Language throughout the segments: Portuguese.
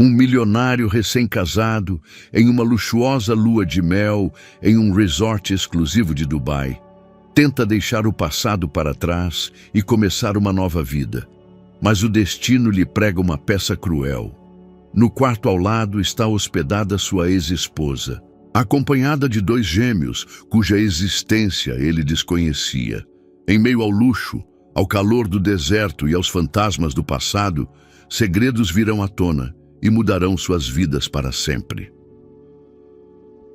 Um milionário recém-casado, em uma luxuosa lua de mel, em um resort exclusivo de Dubai, tenta deixar o passado para trás e começar uma nova vida. Mas o destino lhe prega uma peça cruel. No quarto ao lado está hospedada sua ex-esposa, acompanhada de 2 gêmeos, cuja existência ele desconhecia. Em meio ao luxo, ao calor do deserto e aos fantasmas do passado, segredos virão à tona e mudarão suas vidas para sempre.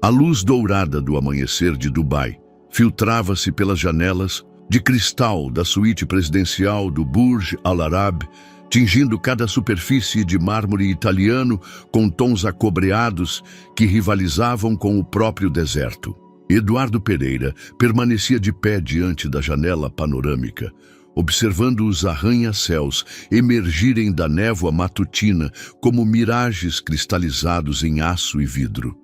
A luz dourada do amanhecer de Dubai filtrava-se pelas janelas de cristal da suíte presidencial do Burj Al Arab, tingindo cada superfície de mármore italiano com tons acobreados que rivalizavam com o próprio deserto. Eduardo Pereira permanecia de pé diante da janela panorâmica, observando os arranha-céus emergirem da névoa matutina como mirages cristalizados em aço e vidro.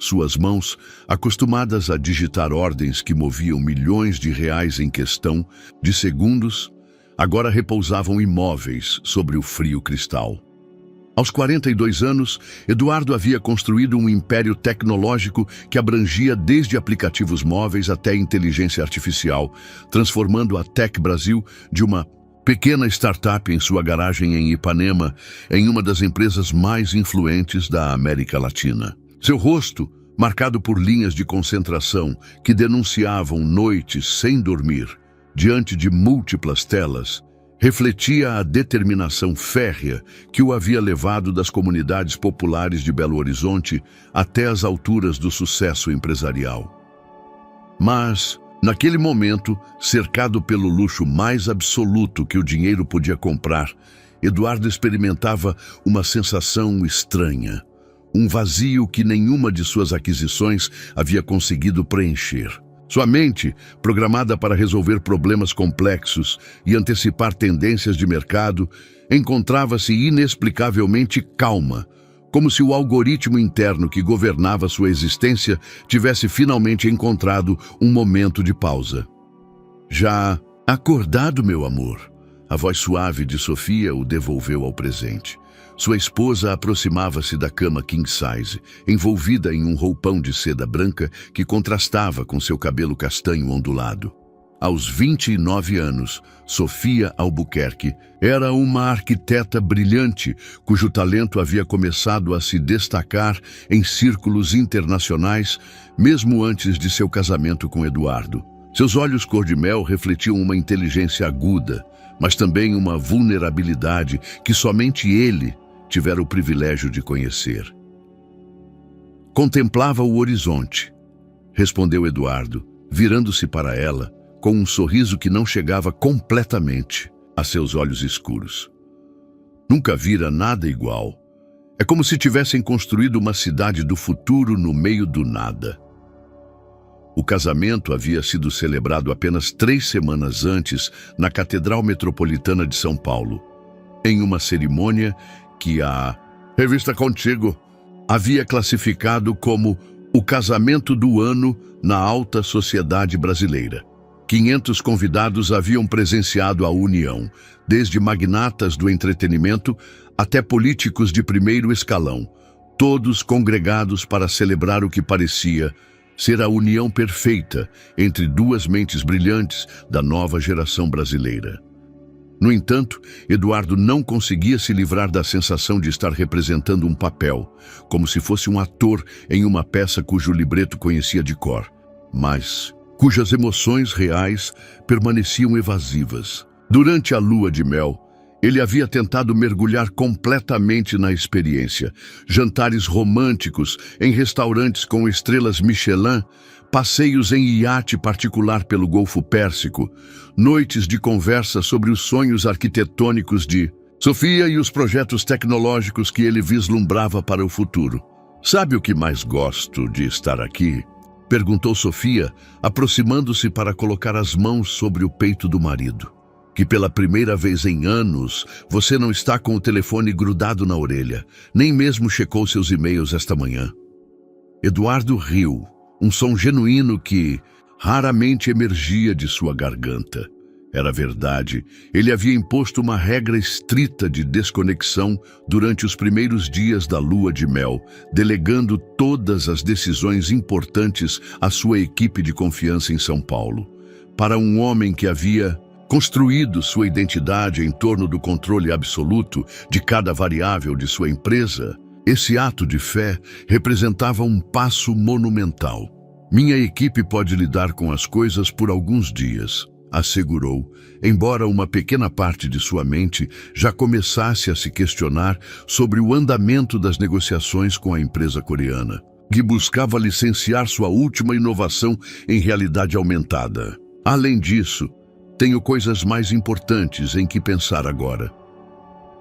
Suas mãos, acostumadas a digitar ordens que moviam milhões de reais em questão de segundos, agora repousavam imóveis sobre o frio cristal. Aos 42 anos, Eduardo havia construído um império tecnológico que abrangia desde aplicativos móveis até inteligência artificial, transformando a Tech Brasil de uma pequena startup em sua garagem em Ipanema em uma das empresas mais influentes da América Latina. Seu rosto, marcado por linhas de concentração que denunciavam noites sem dormir, diante de múltiplas telas, refletia a determinação férrea que o havia levado das comunidades populares de Belo Horizonte até as alturas do sucesso empresarial. Mas, naquele momento, cercado pelo luxo mais absoluto que o dinheiro podia comprar, Eduardo experimentava uma sensação estranha, um vazio que nenhuma de suas aquisições havia conseguido preencher. Sua mente, programada para resolver problemas complexos e antecipar tendências de mercado, encontrava-se inexplicavelmente calma, como se o algoritmo interno que governava sua existência tivesse finalmente encontrado um momento de pausa. Já acordado, meu amor, a voz suave de Sofia o devolveu ao presente. Sua esposa aproximava-se da cama king size, envolvida em um roupão de seda branca que contrastava com seu cabelo castanho ondulado. Aos 29 anos, Sofia Albuquerque era uma arquiteta brilhante, cujo talento havia começado a se destacar em círculos internacionais, mesmo antes de seu casamento com Eduardo. Seus olhos cor-de-mel refletiam uma inteligência aguda, mas também uma vulnerabilidade que somente ele tivera o privilégio de conhecer. Contemplava o horizonte, respondeu Eduardo, virando-se para ela, com um sorriso que não chegava completamente a seus olhos escuros. Nunca vira nada igual. É como se tivessem construído uma cidade do futuro no meio do nada. O casamento havia sido celebrado apenas 3 semanas antes na Catedral Metropolitana de São Paulo, em uma cerimônia que a revista Contigo havia classificado como o casamento do ano na alta sociedade brasileira. 500 convidados haviam presenciado a união, desde magnatas do entretenimento até políticos de primeiro escalão, todos congregados para celebrar o que parecia ser a união perfeita entre 2 mentes brilhantes da nova geração brasileira. No entanto, Eduardo não conseguia se livrar da sensação de estar representando um papel, como se fosse um ator em uma peça cujo libreto conhecia de cor, mas cujas emoções reais permaneciam evasivas. Durante a lua de mel, ele havia tentado mergulhar completamente na experiência. Jantares românticos em restaurantes com estrelas Michelin, passeios em iate particular pelo Golfo Pérsico, noites de conversa sobre os sonhos arquitetônicos de Sofia e os projetos tecnológicos que ele vislumbrava para o futuro. "Sabe o que mais gosto de estar aqui?" perguntou Sofia, aproximando-se para colocar as mãos sobre o peito do marido. "Que pela primeira vez em anos, você não está com o telefone grudado na orelha, nem mesmo checou seus e-mails esta manhã." Eduardo riu, um som genuíno que raramente emergia de sua garganta. Era verdade, ele havia imposto uma regra estrita de desconexão durante os primeiros dias da lua de mel, delegando todas as decisões importantes à sua equipe de confiança em São Paulo. Para um homem que havia construído sua identidade em torno do controle absoluto de cada variável de sua empresa, esse ato de fé representava um passo monumental. Minha equipe pode lidar com as coisas por alguns dias, assegurou, embora uma pequena parte de sua mente já começasse a se questionar sobre o andamento das negociações com a empresa coreana, que buscava licenciar sua última inovação em realidade aumentada. Além disso, tenho coisas mais importantes em que pensar agora.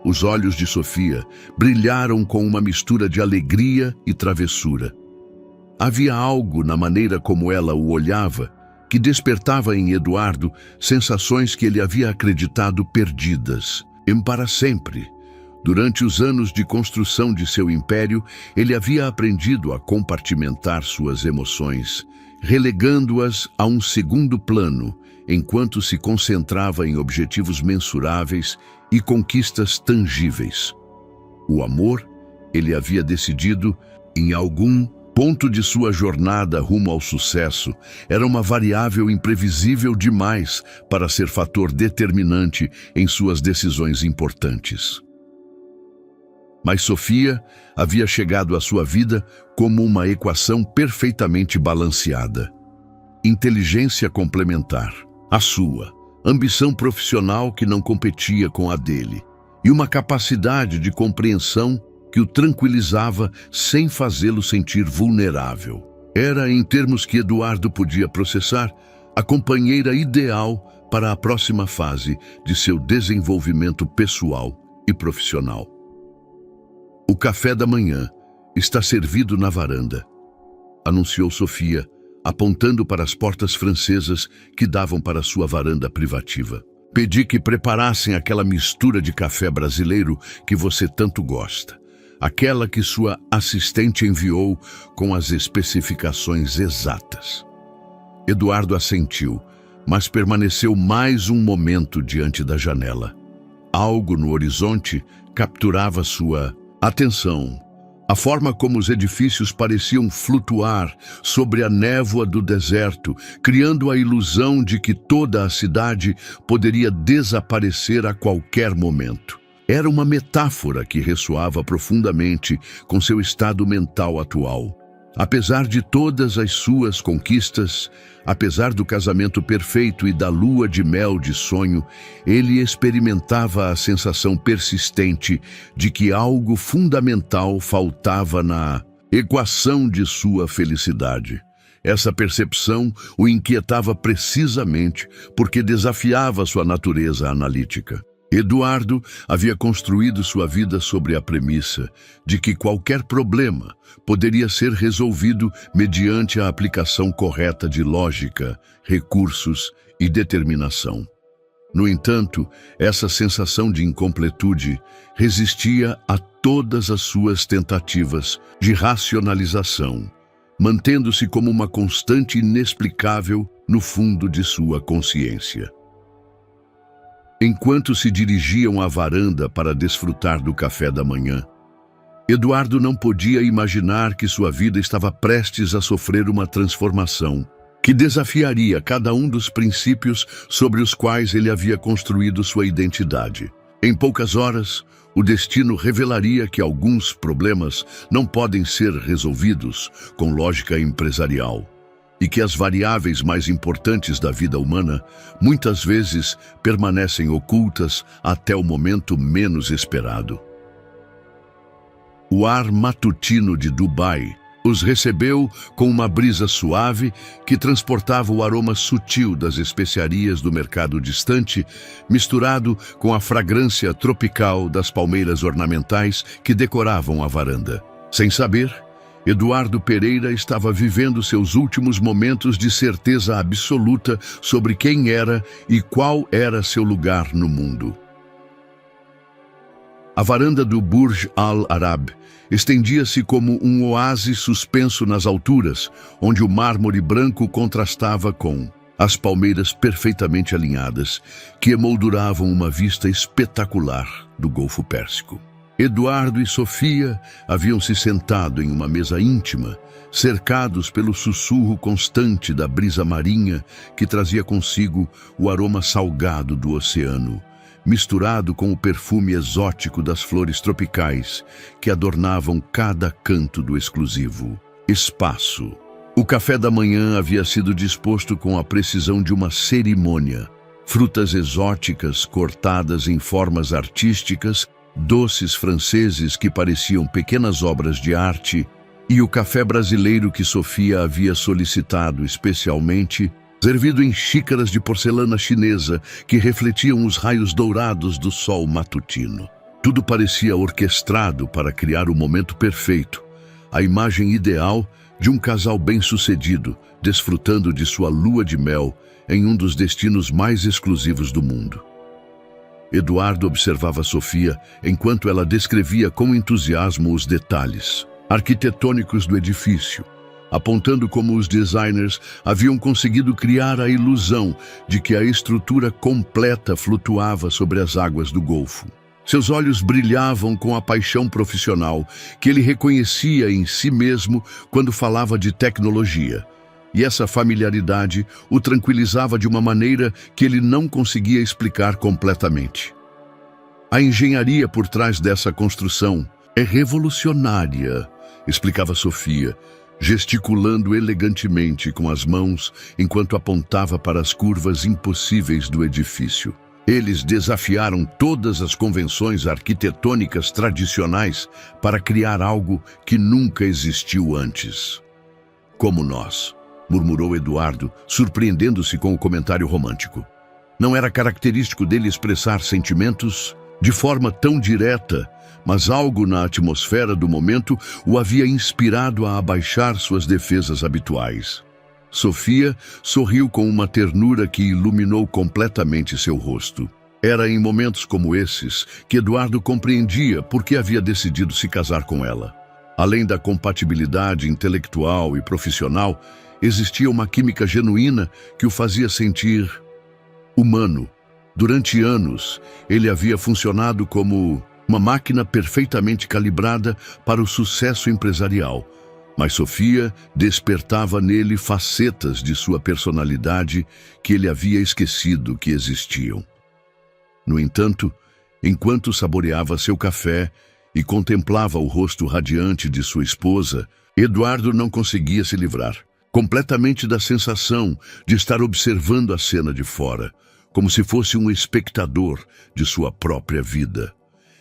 Os olhos de Sofia brilharam com uma mistura de alegria e travessura. Havia algo na maneira como ela o olhava que despertava em Eduardo sensações que ele havia acreditado perdidas, para sempre. Durante os anos de construção de seu império, ele havia aprendido a compartimentar suas emoções, relegando-as a um segundo plano, enquanto se concentrava em objetivos mensuráveis e conquistas tangíveis. O amor, ele havia decidido, em algum ponto de sua jornada rumo ao sucesso, era uma variável imprevisível demais para ser fator determinante em suas decisões importantes. Mas Sofia havia chegado à sua vida como uma equação perfeitamente balanceada. Inteligência complementar, a sua, ambição profissional que não competia com a dele, e uma capacidade de compreensão que o tranquilizava sem fazê-lo sentir vulnerável. Era, em termos que Eduardo podia processar, a companheira ideal para a próxima fase de seu desenvolvimento pessoal e profissional. O café da manhã está servido na varanda, anunciou Sofia, apontando para as portas francesas que davam para sua varanda privativa. Pedi que preparassem aquela mistura de café brasileiro que você tanto gosta. Aquela que sua assistente enviou com as especificações exatas. Eduardo assentiu, mas permaneceu mais um momento diante da janela. Algo no horizonte capturava sua atenção. A forma como os edifícios pareciam flutuar sobre a névoa do deserto, criando a ilusão de que toda a cidade poderia desaparecer a qualquer momento. Era uma metáfora que ressoava profundamente com seu estado mental atual. Apesar de todas as suas conquistas, apesar do casamento perfeito e da lua de mel de sonho, ele experimentava a sensação persistente de que algo fundamental faltava na equação de sua felicidade. Essa percepção o inquietava precisamente porque desafiava sua natureza analítica. Eduardo havia construído sua vida sobre a premissa de que qualquer problema poderia ser resolvido mediante a aplicação correta de lógica, recursos e determinação. No entanto, essa sensação de incompletude resistia a todas as suas tentativas de racionalização, mantendo-se como uma constante inexplicável no fundo de sua consciência. Enquanto se dirigiam à varanda para desfrutar do café da manhã, Eduardo não podia imaginar que sua vida estava prestes a sofrer uma transformação que desafiaria cada um dos princípios sobre os quais ele havia construído sua identidade. Em poucas horas, o destino revelaria que alguns problemas não podem ser resolvidos com lógica empresarial, e que as variáveis mais importantes da vida humana muitas vezes permanecem ocultas até o momento menos esperado. O ar matutino de Dubai os recebeu com uma brisa suave que transportava o aroma sutil das especiarias do mercado distante, misturado com a fragrância tropical das palmeiras ornamentais que decoravam a varanda. Sem saber, Eduardo Pereira estava vivendo seus últimos momentos de certeza absoluta sobre quem era e qual era seu lugar no mundo. A varanda do Burj Al Arab estendia-se como um oásis suspenso nas alturas, onde o mármore branco contrastava com as palmeiras perfeitamente alinhadas que emolduravam uma vista espetacular do Golfo Pérsico. Eduardo e Sofia haviam se sentado em uma mesa íntima, cercados pelo sussurro constante da brisa marinha que trazia consigo o aroma salgado do oceano, misturado com o perfume exótico das flores tropicais que adornavam cada canto do exclusivo espaço. O café da manhã havia sido disposto com a precisão de uma cerimônia. Frutas exóticas cortadas em formas artísticas, doces franceses que pareciam pequenas obras de arte e o café brasileiro que Sofia havia solicitado especialmente, servido em xícaras de porcelana chinesa que refletiam os raios dourados do sol matutino. Tudo parecia orquestrado para criar o momento perfeito, a imagem ideal de um casal bem-sucedido, desfrutando de sua lua de mel em um dos destinos mais exclusivos do mundo. Eduardo observava Sofia enquanto ela descrevia com entusiasmo os detalhes arquitetônicos do edifício, apontando como os designers haviam conseguido criar a ilusão de que a estrutura completa flutuava sobre as águas do Golfo. Seus olhos brilhavam com a paixão profissional que ele reconhecia em si mesmo quando falava de tecnologia. E essa familiaridade o tranquilizava de uma maneira que ele não conseguia explicar completamente. A engenharia por trás dessa construção é revolucionária, explicava Sofia, gesticulando elegantemente com as mãos enquanto apontava para as curvas impossíveis do edifício. Eles desafiaram todas as convenções arquitetônicas tradicionais para criar algo que nunca existiu antes. Como nós, murmurou Eduardo, surpreendendo-se com o comentário romântico. Não era característico dele expressar sentimentos de forma tão direta, mas algo na atmosfera do momento o havia inspirado a abaixar suas defesas habituais. Sofia sorriu com uma ternura que iluminou completamente seu rosto. Era em momentos como esses que Eduardo compreendia por que havia decidido se casar com ela. Além da compatibilidade intelectual e profissional, existia uma química genuína que o fazia sentir humano. Durante anos, ele havia funcionado como uma máquina perfeitamente calibrada para o sucesso empresarial. Mas Sofia despertava nele facetas de sua personalidade que ele havia esquecido que existiam. No entanto, enquanto saboreava seu café e contemplava o rosto radiante de sua esposa, Eduardo não conseguia se livrar completamente da sensação de estar observando a cena de fora, como se fosse um espectador de sua própria vida.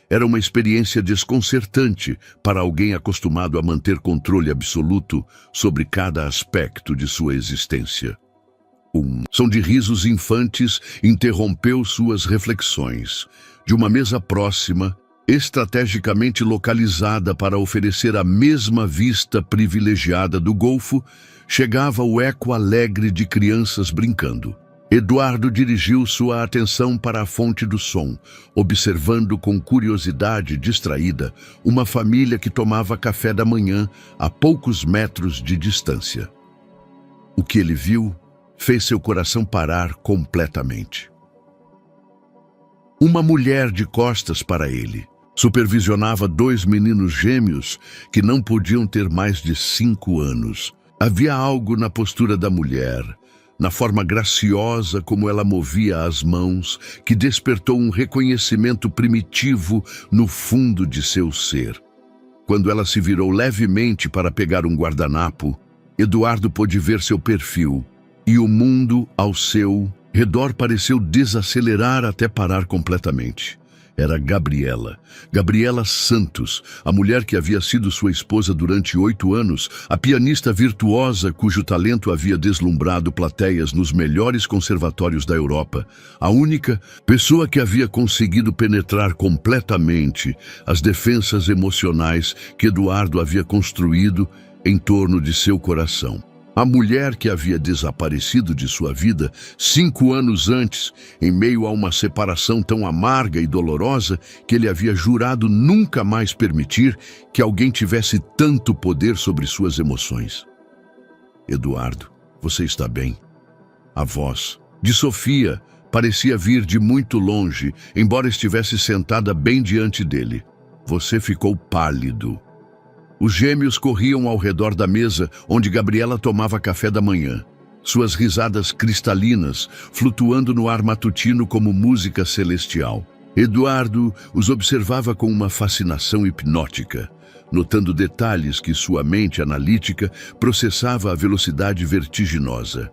Era uma experiência desconcertante para alguém acostumado a manter controle absoluto sobre cada aspecto de sua existência. Um som de risos infantes interrompeu suas reflexões. De uma mesa próxima, estrategicamente localizada para oferecer a mesma vista privilegiada do Golfo, chegava o eco alegre de crianças brincando. Eduardo dirigiu sua atenção para a fonte do som, observando com curiosidade distraída uma família que tomava café da manhã a poucos metros de distância. O que ele viu fez seu coração parar completamente. Uma mulher de costas para ele supervisionava 2 meninos gêmeos que não podiam ter mais de 5 anos. Havia algo na postura da mulher, na forma graciosa como ela movia as mãos, que despertou um reconhecimento primitivo no fundo de seu ser. Quando ela se virou levemente para pegar um guardanapo, Eduardo pôde ver seu perfil, e o mundo ao seu redor pareceu desacelerar até parar completamente. Era Gabriela Santos, a mulher que havia sido sua esposa durante 8 anos, a pianista virtuosa cujo talento havia deslumbrado plateias nos melhores conservatórios da Europa, a única pessoa que havia conseguido penetrar completamente as defensas emocionais que Eduardo havia construído em torno de seu coração. A mulher que havia desaparecido de sua vida 5 anos antes, em meio a uma separação tão amarga e dolorosa que ele havia jurado nunca mais permitir que alguém tivesse tanto poder sobre suas emoções. Eduardo, você está bem? A voz de Sofia parecia vir de muito longe, embora estivesse sentada bem diante dele. Você ficou pálido. Os gêmeos corriam ao redor da mesa onde Gabriela tomava café da manhã. Suas risadas cristalinas flutuando no ar matutino como música celestial. Eduardo os observava com uma fascinação hipnótica, notando detalhes que sua mente analítica processava a velocidade vertiginosa.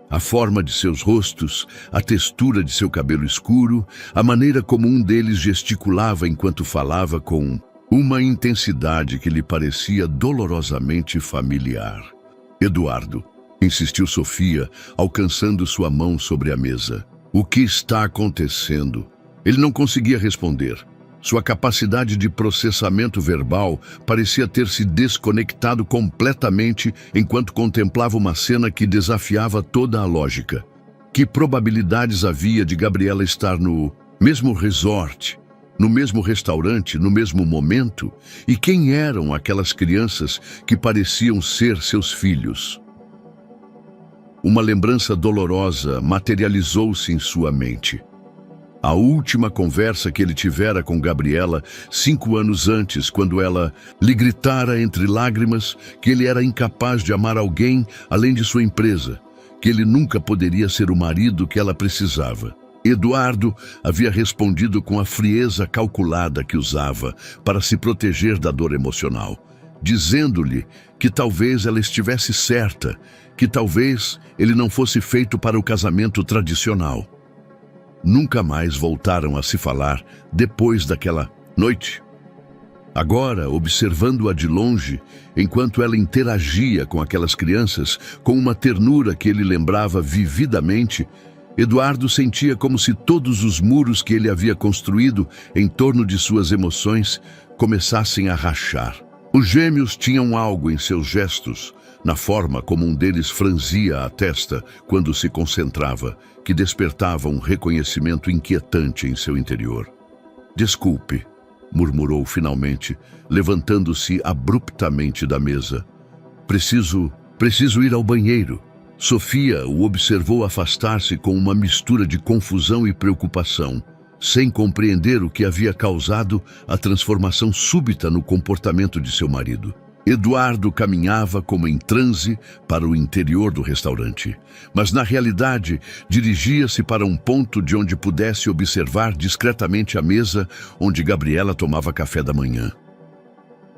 A forma de seus rostos, a textura de seu cabelo escuro, a maneira como um deles gesticulava enquanto falava com uma intensidade que lhe parecia dolorosamente familiar. Eduardo, insistiu Sofia, alcançando sua mão sobre a mesa. O que está acontecendo? Ele não conseguia responder. Sua capacidade de processamento verbal parecia ter se desconectado completamente enquanto contemplava uma cena que desafiava toda a lógica. Que probabilidades havia de Gabriela estar no mesmo resort, no mesmo restaurante, no mesmo momento? E quem eram aquelas crianças que pareciam ser seus filhos? Uma lembrança dolorosa materializou-se em sua mente. A última conversa que ele tivera com Gabriela 5 anos antes, quando ela lhe gritara entre lágrimas que ele era incapaz de amar alguém além de sua empresa, que ele nunca poderia ser o marido que ela precisava. Eduardo havia respondido com a frieza calculada que usava para se proteger da dor emocional, dizendo-lhe que talvez ela estivesse certa, que talvez ele não fosse feito para o casamento tradicional. Nunca mais voltaram a se falar depois daquela noite. Agora, observando-a de longe, enquanto ela interagia com aquelas crianças, com uma ternura que ele lembrava vividamente, Eduardo sentia como se todos os muros que ele havia construído em torno de suas emoções começassem a rachar. Os gêmeos tinham algo em seus gestos, na forma como um deles franzia a testa quando se concentrava, que despertava um reconhecimento inquietante em seu interior. Desculpe, murmurou finalmente, levantando-se abruptamente da mesa. Preciso ir ao banheiro. Sofia o observou afastar-se com uma mistura de confusão e preocupação, sem compreender o que havia causado a transformação súbita no comportamento de seu marido. Eduardo caminhava como em transe para o interior do restaurante, mas na realidade dirigia-se para um ponto de onde pudesse observar discretamente a mesa onde Gabriela tomava café da manhã.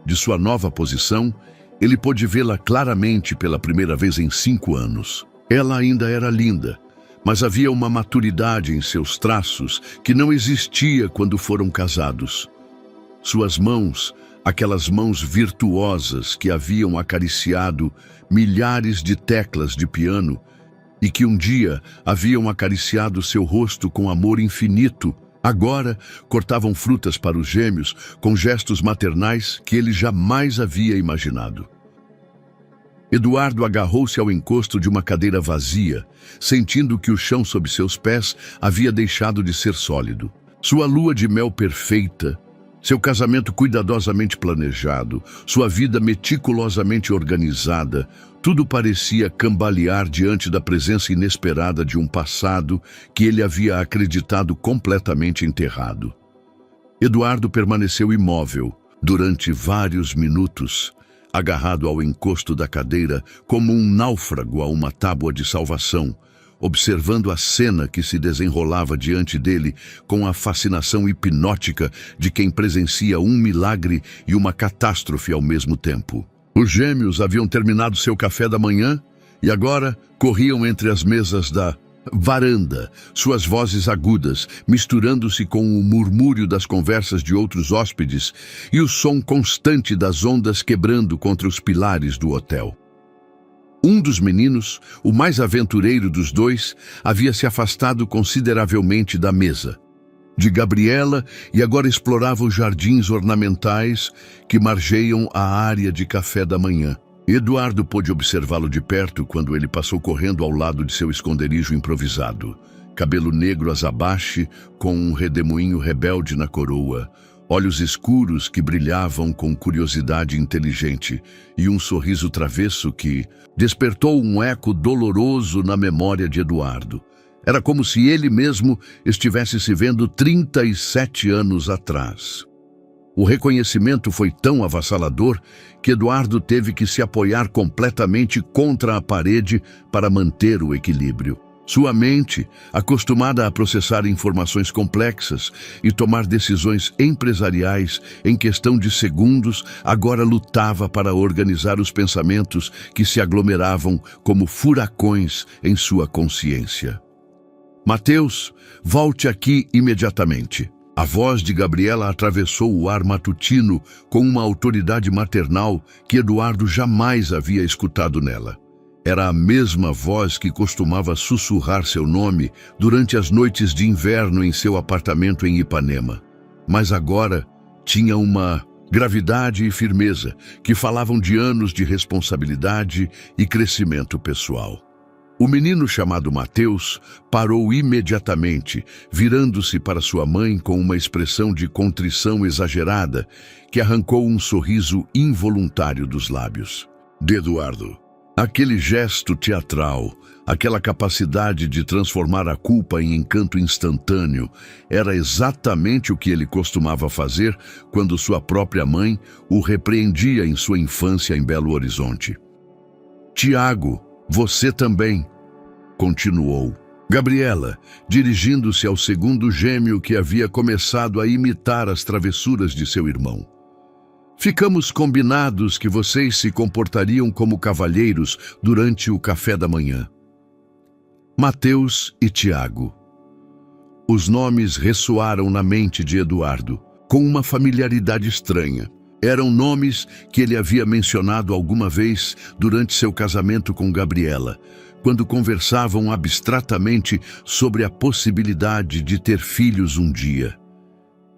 De sua nova posição, ele pôde vê-la claramente pela primeira vez em 5 anos. Ela ainda era linda, mas havia uma maturidade em seus traços que não existia quando foram casados. Suas mãos, aquelas mãos virtuosas que haviam acariciado milhares de teclas de piano e que um dia haviam acariciado seu rosto com amor infinito, agora cortavam frutas para os gêmeos com gestos maternais que ele jamais havia imaginado. Eduardo agarrou-se ao encosto de uma cadeira vazia, sentindo que o chão sob seus pés havia deixado de ser sólido. Sua lua de mel perfeita, seu casamento cuidadosamente planejado, sua vida meticulosamente organizada, tudo parecia cambalear diante da presença inesperada de um passado que ele havia acreditado completamente enterrado. Eduardo permaneceu imóvel durante vários minutos, agarrado ao encosto da cadeira como um náufrago a uma tábua de salvação, observando a cena que se desenrolava diante dele com a fascinação hipnótica de quem presencia um milagre e uma catástrofe ao mesmo tempo. Os gêmeos haviam terminado seu café da manhã e agora corriam entre as mesas da varanda, suas vozes agudas, misturando-se com o murmúrio das conversas de outros hóspedes e o som constante das ondas quebrando contra os pilares do hotel. Um dos meninos, o mais aventureiro dos dois, havia se afastado consideravelmente da mesa de Gabriela e agora explorava os jardins ornamentais que margeiam a área de café da manhã. Eduardo pôde observá-lo de perto quando ele passou correndo ao lado de seu esconderijo improvisado, cabelo negro azabache com um redemoinho rebelde na coroa, olhos escuros que brilhavam com curiosidade inteligente e um sorriso travesso que despertou um eco doloroso na memória de Eduardo. Era como se ele mesmo estivesse se vendo 37 anos atrás. O reconhecimento foi tão avassalador que Eduardo teve que se apoiar completamente contra a parede para manter o equilíbrio. Sua mente, acostumada a processar informações complexas e tomar decisões empresariais em questão de segundos, agora lutava para organizar os pensamentos que se aglomeravam como furacões em sua consciência. Mateus, volte aqui imediatamente. A voz de Gabriela atravessou o ar matutino com uma autoridade maternal que Eduardo jamais havia escutado nela. Era a mesma voz que costumava sussurrar seu nome durante as noites de inverno em seu apartamento em Ipanema. Mas agora tinha uma gravidade e firmeza que falavam de anos de responsabilidade e crescimento pessoal. O menino chamado Mateus parou imediatamente, virando-se para sua mãe com uma expressão de contrição exagerada que arrancou um sorriso involuntário dos lábios. De Eduardo. Aquele gesto teatral, aquela capacidade de transformar a culpa em encanto instantâneo, era exatamente o que ele costumava fazer quando sua própria mãe o repreendia em sua infância em Belo Horizonte. Tiago, você também, continuou. Gabriela, dirigindo-se ao segundo gêmeo que havia começado a imitar as travessuras de seu irmão. Ficamos combinados que vocês se comportariam como cavalheiros durante o café da manhã. Mateus e Tiago. Os nomes ressoaram na mente de Eduardo, com uma familiaridade estranha. Eram nomes que ele havia mencionado alguma vez durante seu casamento com Gabriela, quando conversavam abstratamente sobre a possibilidade de ter filhos um dia.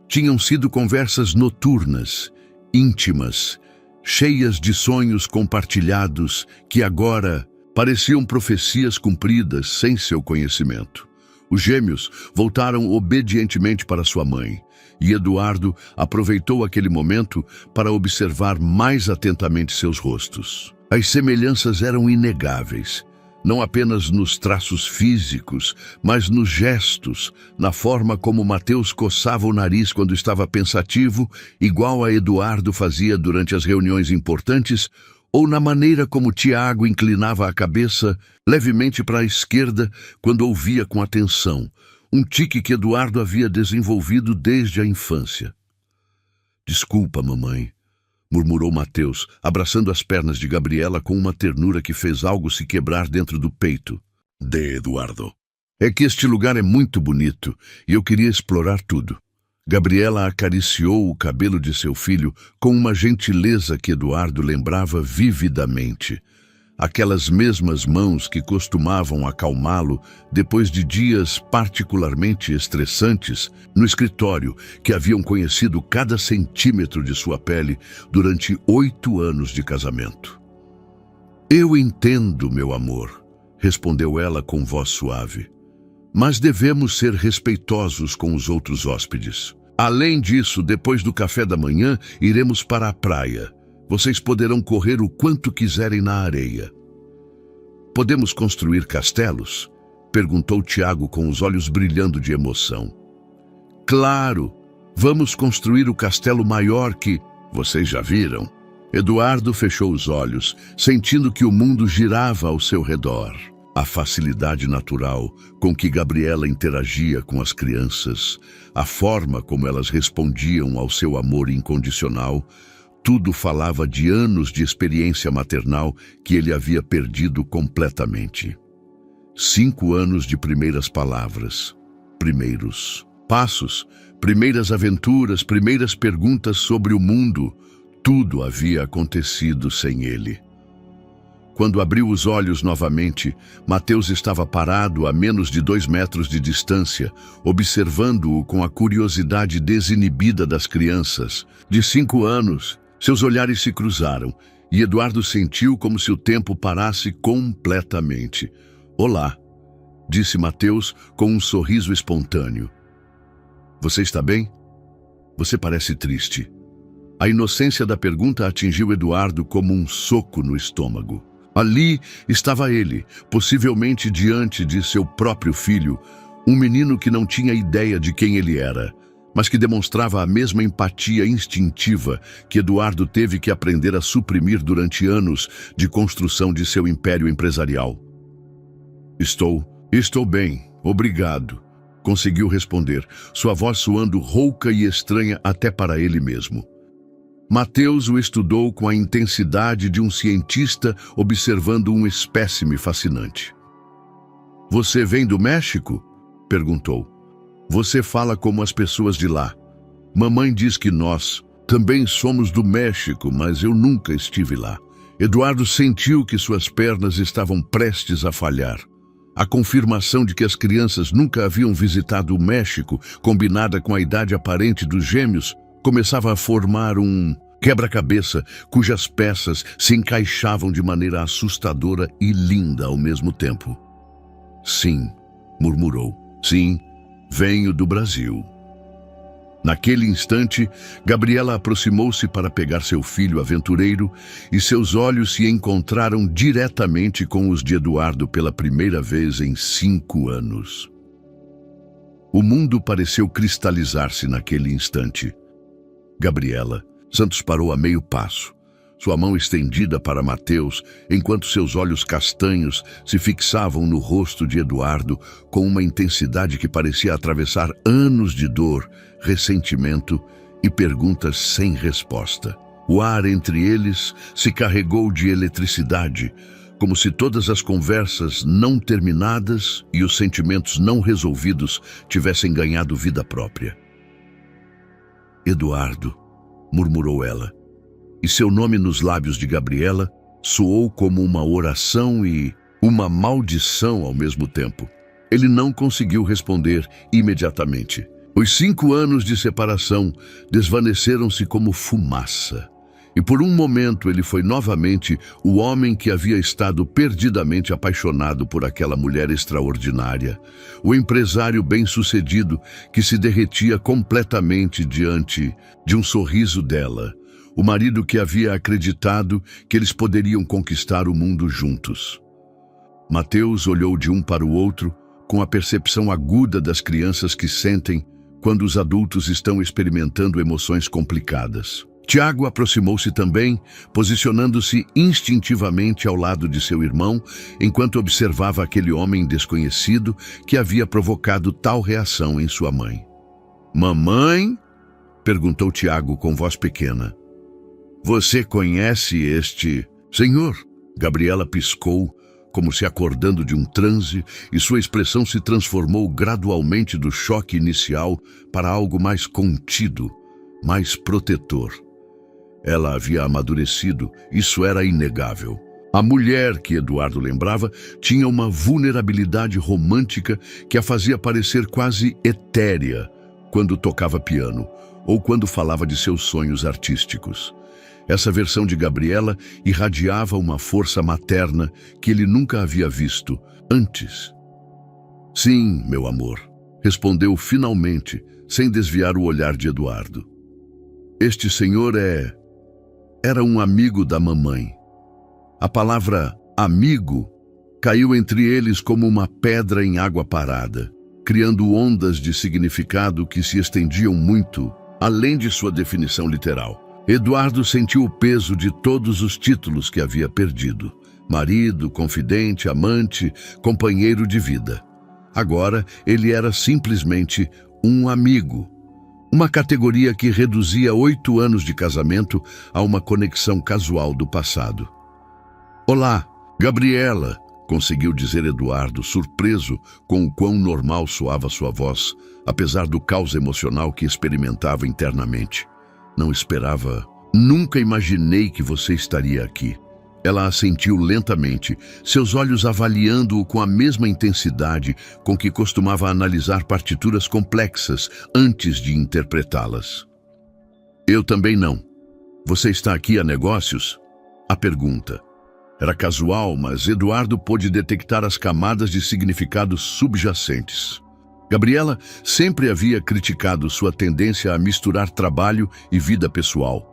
Tinham sido conversas noturnas, íntimas, cheias de sonhos compartilhados que agora pareciam profecias cumpridas sem seu conhecimento. Os gêmeos voltaram obedientemente para sua mãe, e Eduardo aproveitou aquele momento para observar mais atentamente seus rostos. As semelhanças eram inegáveis, não apenas nos traços físicos, mas nos gestos, na forma como Mateus coçava o nariz quando estava pensativo, igual a Eduardo fazia durante as reuniões importantes, ou na maneira como Tiago inclinava a cabeça levemente para a esquerda quando ouvia com atenção, um tique que Eduardo havia desenvolvido desde a infância. Desculpa, mamãe, murmurou Mateus, abraçando as pernas de Gabriela com uma ternura que fez algo se quebrar dentro do peito. De Eduardo. É que este lugar é muito bonito e eu queria explorar tudo. Gabriela acariciou o cabelo de seu filho com uma gentileza que Eduardo lembrava vividamente. Aquelas mesmas mãos que costumavam acalmá-lo depois de dias particularmente estressantes no escritório, que haviam conhecido cada centímetro de sua pele durante 8 anos de casamento. Eu entendo, meu amor, respondeu ela com voz suave. Mas devemos ser respeitosos com os outros hóspedes. Além disso, depois do café da manhã, iremos para a praia. Vocês poderão correr o quanto quiserem na areia. Podemos construir castelos? Perguntou Tiago com os olhos brilhando de emoção. Claro! Vamos construir o castelo maior que... Vocês já viram? Eduardo fechou os olhos, sentindo que o mundo girava ao seu redor. A facilidade natural com que Gabriela interagia com as crianças, a forma como elas respondiam ao seu amor incondicional, tudo falava de anos de experiência maternal que ele havia perdido completamente. 5 anos de primeiras palavras, primeiros passos, primeiras aventuras, primeiras perguntas sobre o mundo, tudo havia acontecido sem ele. Quando abriu os olhos novamente, Mateus estava parado a menos de 2 metros de distância, observando-o com a curiosidade desinibida das crianças. De 5 anos, seus olhares se cruzaram, e Eduardo sentiu como se o tempo parasse completamente. Olá, disse Mateus com um sorriso espontâneo. Você está bem? Você parece triste. A inocência da pergunta atingiu Eduardo como um soco no estômago. Ali estava ele, possivelmente diante de seu próprio filho, um menino que não tinha ideia de quem ele era, mas que demonstrava a mesma empatia instintiva que Eduardo teve que aprender a suprimir durante anos de construção de seu império empresarial. Estou bem, obrigado, conseguiu responder, sua voz soando rouca e estranha até para ele mesmo. Mateus o estudou com a intensidade de um cientista observando um espécime fascinante. Você vem do México? Perguntou. Você fala como as pessoas de lá. Mamãe diz que nós também somos do México, mas eu nunca estive lá. Eduardo sentiu que suas pernas estavam prestes a falhar. A confirmação de que as crianças nunca haviam visitado o México, combinada com a idade aparente dos gêmeos, começava a formar um quebra-cabeça cujas peças se encaixavam de maneira assustadora e linda ao mesmo tempo. Sim, murmurou. Sim, venho do Brasil. Naquele instante, Gabriela aproximou-se para pegar seu filho aventureiro e seus olhos se encontraram diretamente com os de Eduardo pela primeira vez em 5 anos. O mundo pareceu cristalizar-se naquele instante. Gabriela, Santos parou a meio passo, sua mão estendida para Mateus, enquanto seus olhos castanhos se fixavam no rosto de Eduardo com uma intensidade que parecia atravessar anos de dor, ressentimento e perguntas sem resposta. O ar entre eles se carregou de eletricidade, como se todas as conversas não terminadas e os sentimentos não resolvidos tivessem ganhado vida própria. Eduardo, murmurou ela, e seu nome nos lábios de Gabriela soou como uma oração e uma maldição ao mesmo tempo. Ele não conseguiu responder imediatamente. Os 5 anos de separação desvaneceram-se como fumaça. E por um momento ele foi novamente o homem que havia estado perdidamente apaixonado por aquela mulher extraordinária, o empresário bem-sucedido que se derretia completamente diante de um sorriso dela, o marido que havia acreditado que eles poderiam conquistar o mundo juntos. Mateus olhou de um para o outro com a percepção aguda das crianças que sentem quando os adultos estão experimentando emoções complicadas. Tiago aproximou-se também, posicionando-se instintivamente ao lado de seu irmão, enquanto observava aquele homem desconhecido que havia provocado tal reação em sua mãe. "Mamãe?" perguntou Tiago com voz pequena. "Você conhece este senhor?" Gabriela piscou, como se acordando de um transe, e sua expressão se transformou gradualmente do choque inicial para algo mais contido, mais protetor. Ela havia amadurecido, isso era inegável. A mulher que Eduardo lembrava tinha uma vulnerabilidade romântica que a fazia parecer quase etérea quando tocava piano ou quando falava de seus sonhos artísticos. Essa versão de Gabriela irradiava uma força materna que ele nunca havia visto antes. "Sim, meu amor", respondeu finalmente, sem desviar o olhar de Eduardo. "Este senhor era um amigo da mamãe." A palavra amigo caiu entre eles como uma pedra em água parada, criando ondas de significado que se estendiam muito além de sua definição literal. Eduardo sentiu o peso de todos os títulos que havia perdido: marido, confidente, amante, companheiro de vida. Agora ele era simplesmente um amigo. Uma categoria que reduzia 8 anos de casamento a uma conexão casual do passado. "Olá, Gabriela", conseguiu dizer Eduardo, surpreso com o quão normal soava sua voz, apesar do caos emocional que experimentava internamente. "Não esperava. Nunca imaginei que você estaria aqui." Ela assentiu lentamente, seus olhos avaliando-o com a mesma intensidade com que costumava analisar partituras complexas antes de interpretá-las. "Eu também não. Você está aqui a negócios?" A pergunta era casual, mas Eduardo pôde detectar as camadas de significados subjacentes. Gabriela sempre havia criticado sua tendência a misturar trabalho e vida pessoal.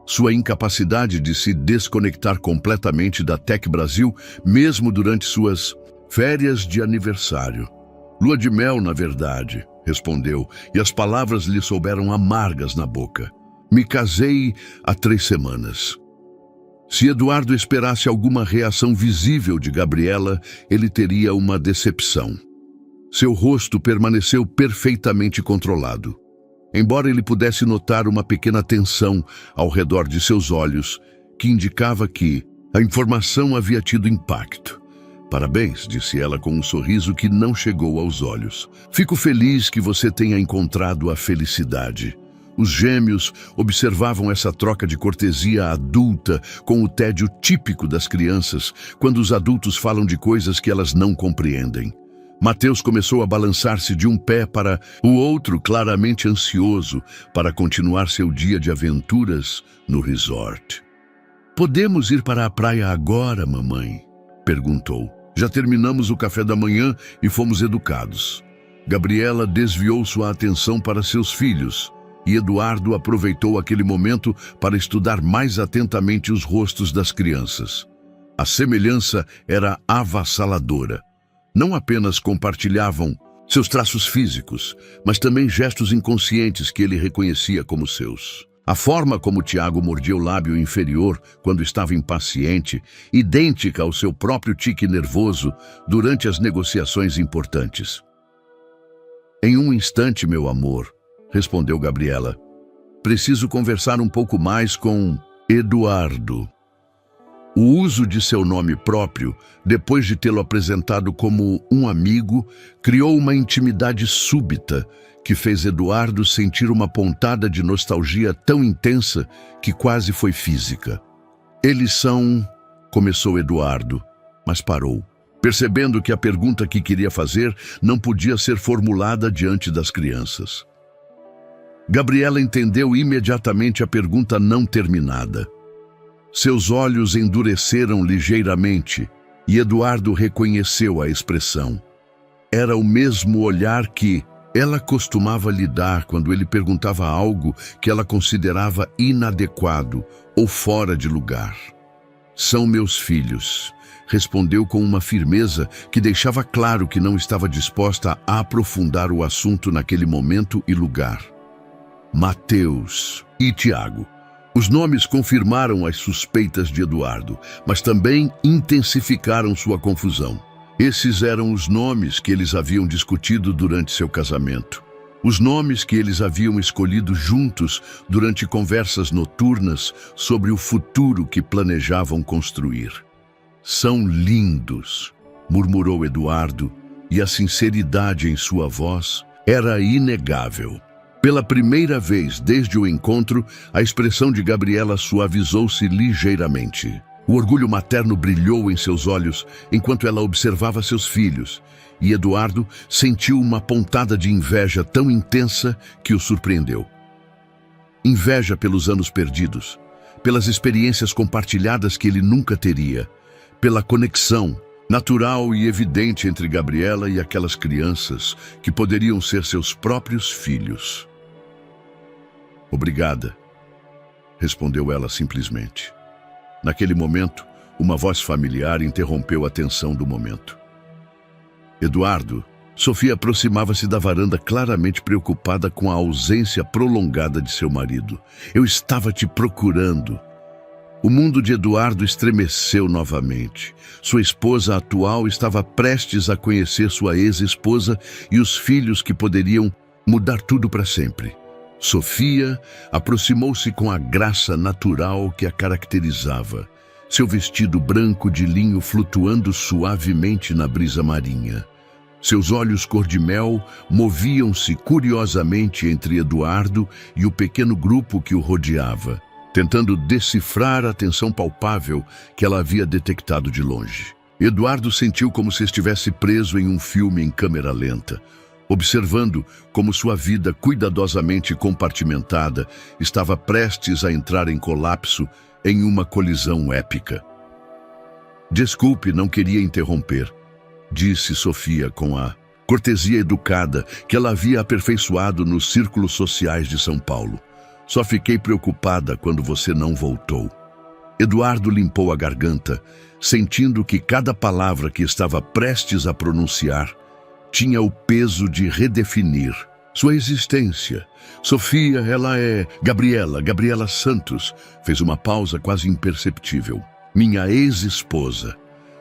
Sua incapacidade de se desconectar completamente da Tech Brasil, mesmo durante suas férias de aniversário. Lua de mel, na verdade, respondeu, e as palavras lhe souberam amargas na boca. Me casei há 3 semanas. Se Eduardo esperasse alguma reação visível de Gabriela, ele teria uma decepção. Seu rosto permaneceu perfeitamente controlado. Embora ele pudesse notar uma pequena tensão ao redor de seus olhos, que indicava que a informação havia tido impacto. Parabéns, disse ela com um sorriso que não chegou aos olhos. Fico feliz que você tenha encontrado a felicidade. Os gêmeos observavam essa troca de cortesia adulta com o tédio típico das crianças, quando os adultos falam de coisas que elas não compreendem. Mateus começou a balançar-se de um pé para o outro, claramente ansioso para continuar seu dia de aventuras no resort. Podemos ir para a praia agora, mamãe? Perguntou. Já terminamos o café da manhã e fomos educados. Gabriela desviou sua atenção para seus filhos e Eduardo aproveitou aquele momento para estudar mais atentamente os rostos das crianças. A semelhança era avassaladora. Não apenas compartilhavam seus traços físicos, mas também gestos inconscientes que ele reconhecia como seus. A forma como Tiago mordia o lábio inferior quando estava impaciente, idêntica ao seu próprio tique nervoso durante as negociações importantes. Em um instante, meu amor, respondeu Gabriela. Preciso conversar um pouco mais com Eduardo. O uso de seu nome próprio, depois de tê-lo apresentado como um amigo, criou uma intimidade súbita que fez Eduardo sentir uma pontada de nostalgia tão intensa que quase foi física. Eles são... começou Eduardo, mas parou, percebendo que a pergunta que queria fazer não podia ser formulada diante das crianças. Gabriela entendeu imediatamente a pergunta não terminada. Seus olhos endureceram ligeiramente e Eduardo reconheceu a expressão. Era o mesmo olhar que ela costumava lhe dar quando ele perguntava algo que ela considerava inadequado ou fora de lugar. São meus filhos, respondeu com uma firmeza que deixava claro que não estava disposta a aprofundar o assunto naquele momento e lugar. Mateus e Tiago. Os nomes confirmaram as suspeitas de Eduardo, mas também intensificaram sua confusão. Esses eram os nomes que eles haviam discutido durante seu casamento. Os nomes que eles haviam escolhido juntos durante conversas noturnas sobre o futuro que planejavam construir. São lindos, murmurou Eduardo, e a sinceridade em sua voz era inegável. Pela primeira vez desde o encontro, a expressão de Gabriela suavizou-se ligeiramente. O orgulho materno brilhou em seus olhos enquanto ela observava seus filhos, e Eduardo sentiu uma pontada de inveja tão intensa que o surpreendeu. Inveja pelos anos perdidos, pelas experiências compartilhadas que ele nunca teria, pela conexão natural e evidente entre Gabriela e aquelas crianças que poderiam ser seus próprios filhos. Obrigada, respondeu ela simplesmente. Naquele momento, uma voz familiar interrompeu a tensão do momento. Eduardo, Sofia aproximava-se da varanda claramente preocupada com a ausência prolongada de seu marido. Eu estava te procurando. O mundo de Eduardo estremeceu novamente. Sua esposa atual estava prestes a conhecer sua ex-esposa e os filhos que poderiam mudar tudo para sempre. Sofia aproximou-se com a graça natural que a caracterizava, seu vestido branco de linho flutuando suavemente na brisa marinha. Seus olhos cor-de-mel moviam-se curiosamente entre Eduardo e o pequeno grupo que o rodeava, tentando decifrar a tensão palpável que ela havia detectado de longe. Eduardo sentiu como se estivesse preso em um filme em câmera lenta, observando como sua vida cuidadosamente compartimentada estava prestes a entrar em colapso em uma colisão épica. Desculpe, não queria interromper, disse Sofia com a cortesia educada que ela havia aperfeiçoado nos círculos sociais de São Paulo. Só fiquei preocupada quando você não voltou. Eduardo limpou a garganta, sentindo que cada palavra que estava prestes a pronunciar tinha o peso de redefinir sua existência. Sofia, ela é Gabriela Santos. Fez uma pausa quase imperceptível. Minha ex-esposa.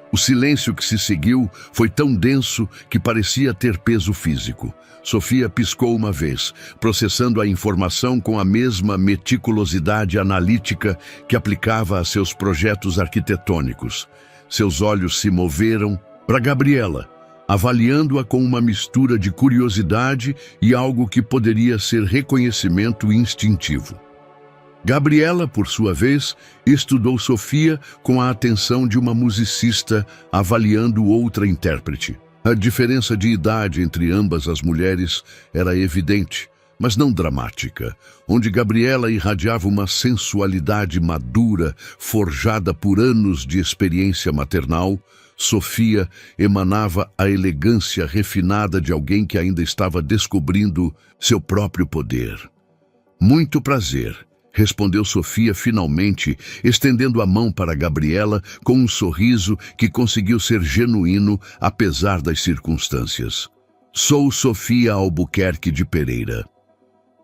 O silêncio que se seguiu foi tão denso que parecia ter peso físico. Sofia piscou uma vez, processando a informação com a mesma meticulosidade analítica que aplicava a seus projetos arquitetônicos. Seus olhos se moveram para Gabriela, avaliando-a com uma mistura de curiosidade e algo que poderia ser reconhecimento instintivo. Gabriela, por sua vez, estudou Sofia com a atenção de uma musicista avaliando outra intérprete. A diferença de idade entre ambas as mulheres era evidente, mas não dramática, onde Gabriela irradiava uma sensualidade madura, forjada por anos de experiência maternal. Sofia emanava a elegância refinada de alguém que ainda estava descobrindo seu próprio poder. Muito prazer, respondeu Sofia finalmente, estendendo a mão para Gabriela com um sorriso que conseguiu ser genuíno apesar das circunstâncias. Sou Sofia Albuquerque de Pereira.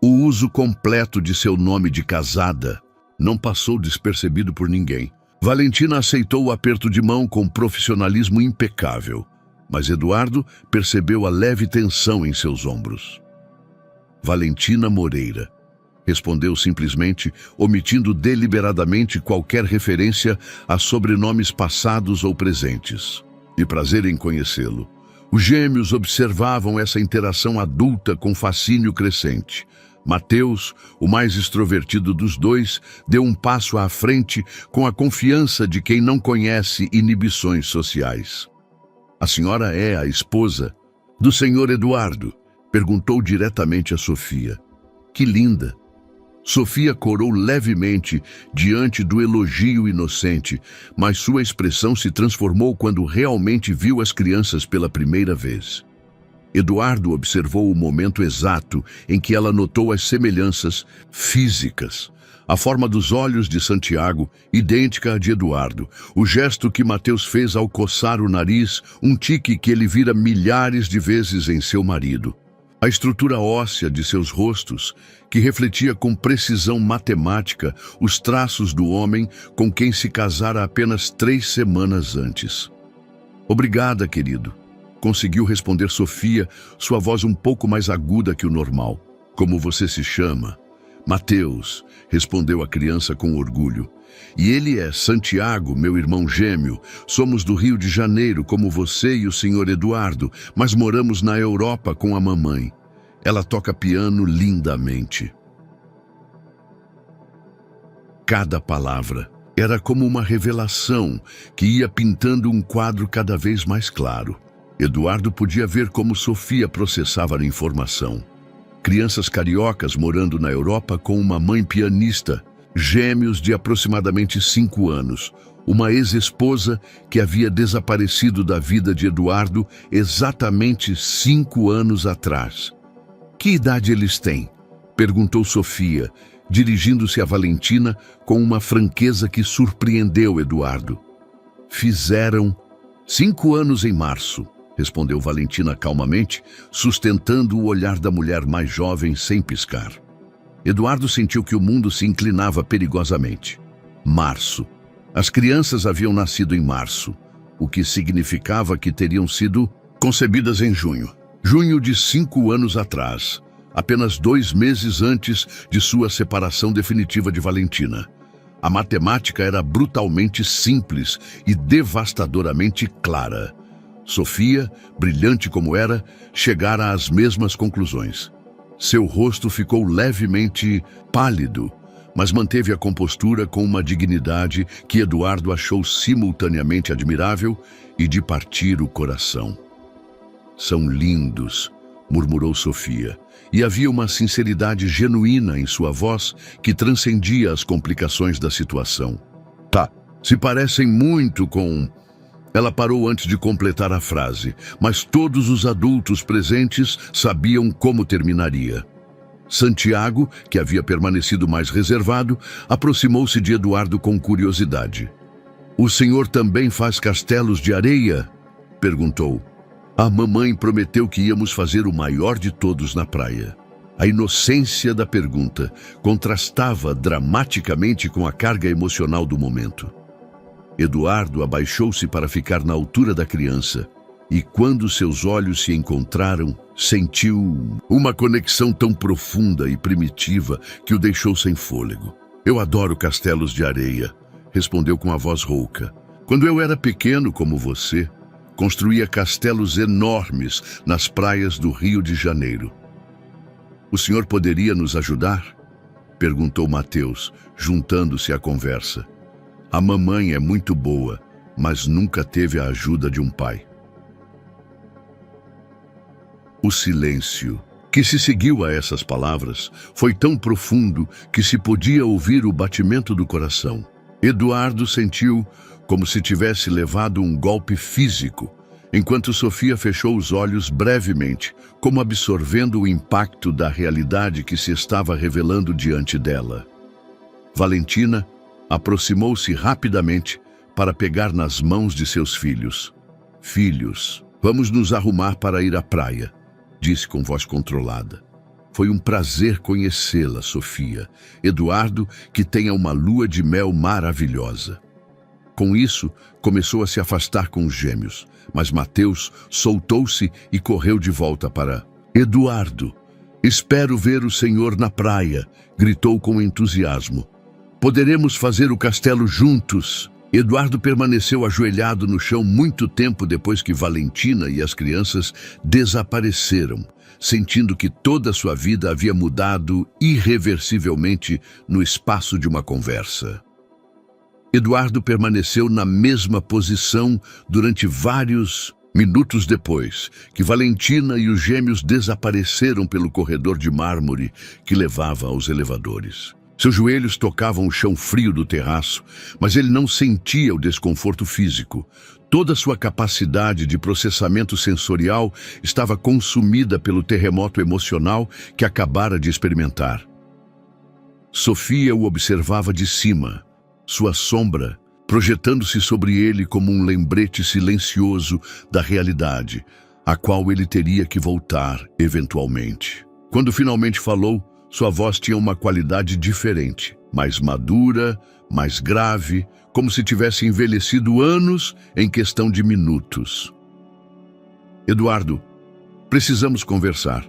O uso completo de seu nome de casada não passou despercebido por ninguém. Valentina aceitou o aperto de mão com profissionalismo impecável, mas Eduardo percebeu a leve tensão em seus ombros. Valentina Moreira, respondeu simplesmente, omitindo deliberadamente qualquer referência a sobrenomes passados ou presentes. E prazer em conhecê-lo. Os gêmeos observavam essa interação adulta com fascínio crescente. Mateus, o mais extrovertido dos dois, deu um passo à frente com a confiança de quem não conhece inibições sociais. A senhora é a esposa do senhor Eduardo? Perguntou diretamente a Sofia. Que linda! Sofia corou levemente diante do elogio inocente, mas sua expressão se transformou quando realmente viu as crianças pela primeira vez. Eduardo observou o momento exato em que ela notou as semelhanças físicas. A forma dos olhos de Santiago, idêntica à de Eduardo. O gesto que Mateus fez ao coçar o nariz, um tique que ele vira milhares de vezes em seu marido. A estrutura óssea de seus rostos, que refletia com precisão matemática os traços do homem com quem se casara apenas 3 semanas antes. Obrigada, querido. Conseguiu responder Sofia, sua voz um pouco mais aguda que o normal. Como você se chama? Mateus, respondeu a criança com orgulho. E ele é Santiago, meu irmão gêmeo. Somos do Rio de Janeiro, como você e o senhor Eduardo, mas moramos na Europa com a mamãe. Ela toca piano lindamente. Cada palavra era como uma revelação que ia pintando um quadro cada vez mais claro. Eduardo podia ver como Sofia processava a informação. Crianças cariocas morando na Europa com uma mãe pianista, gêmeos de aproximadamente 5 anos, uma ex-esposa que havia desaparecido da vida de Eduardo exatamente 5 anos atrás. Que idade eles têm? Perguntou Sofia, dirigindo-se a Valentina com uma franqueza que surpreendeu Eduardo. Fizeram 5 anos em março, respondeu Valentina calmamente, sustentando o olhar da mulher mais jovem sem piscar. Eduardo sentiu que o mundo se inclinava perigosamente. Março. As crianças haviam nascido em março, o que significava que teriam sido concebidas em junho. Junho de 5 anos atrás, apenas 2 meses antes de sua separação definitiva de Valentina. A matemática era brutalmente simples e devastadoramente clara. Sofia, brilhante como era, chegara às mesmas conclusões. Seu rosto ficou levemente pálido, mas manteve a compostura com uma dignidade que Eduardo achou simultaneamente admirável e de partir o coração. São lindos, murmurou Sofia, e havia uma sinceridade genuína em sua voz que transcendia as complicações da situação. Tá, se parecem muito com... Ela parou antes de completar a frase, mas todos os adultos presentes sabiam como terminaria. Santiago, que havia permanecido mais reservado, aproximou-se de Eduardo com curiosidade. "O senhor também faz castelos de areia?" perguntou. "A mamãe prometeu que íamos fazer o maior de todos na praia." A inocência da pergunta contrastava dramaticamente com a carga emocional do momento. Eduardo abaixou-se para ficar na altura da criança e, quando seus olhos se encontraram, sentiu uma conexão tão profunda e primitiva que o deixou sem fôlego. "Eu adoro castelos de areia", respondeu com a voz rouca. "Quando eu era pequeno como você, construía castelos enormes nas praias do Rio de Janeiro." "O senhor poderia nos ajudar?" perguntou Mateus, juntando-se à conversa. "A mamãe é muito boa, mas nunca teve a ajuda de um pai." O silêncio que se seguiu a essas palavras foi tão profundo que se podia ouvir o batimento do coração. Eduardo sentiu como se tivesse levado um golpe físico, enquanto Sofia fechou os olhos brevemente, como absorvendo o impacto da realidade que se estava revelando diante dela. Valentina aproximou-se rapidamente para pegar nas mãos de seus filhos. "Filhos, vamos nos arrumar para ir à praia", disse com voz controlada. "Foi um prazer conhecê-la, Sofia. Eduardo, que tenha uma lua de mel maravilhosa." Com isso, começou a se afastar com os gêmeos, mas Mateus soltou-se e correu de volta para Eduardo. "Espero ver o senhor na praia", gritou com entusiasmo. "Poderemos fazer o castelo juntos." Eduardo permaneceu ajoelhado no chão muito tempo depois que Valentina e as crianças desapareceram, sentindo que toda sua vida havia mudado irreversivelmente no espaço de uma conversa. Eduardo permaneceu na mesma posição durante vários minutos depois que Valentina e os gêmeos desapareceram pelo corredor de mármore que levava aos elevadores. Seus joelhos tocavam o chão frio do terraço, mas ele não sentia o desconforto físico. Toda sua capacidade de processamento sensorial estava consumida pelo terremoto emocional que acabara de experimentar. Sofia o observava de cima, sua sombra projetando-se sobre ele como um lembrete silencioso da realidade, a qual ele teria que voltar eventualmente. Quando finalmente falou, sua voz tinha uma qualidade diferente, mais madura, mais grave, como se tivesse envelhecido anos em questão de minutos. "Eduardo, precisamos conversar."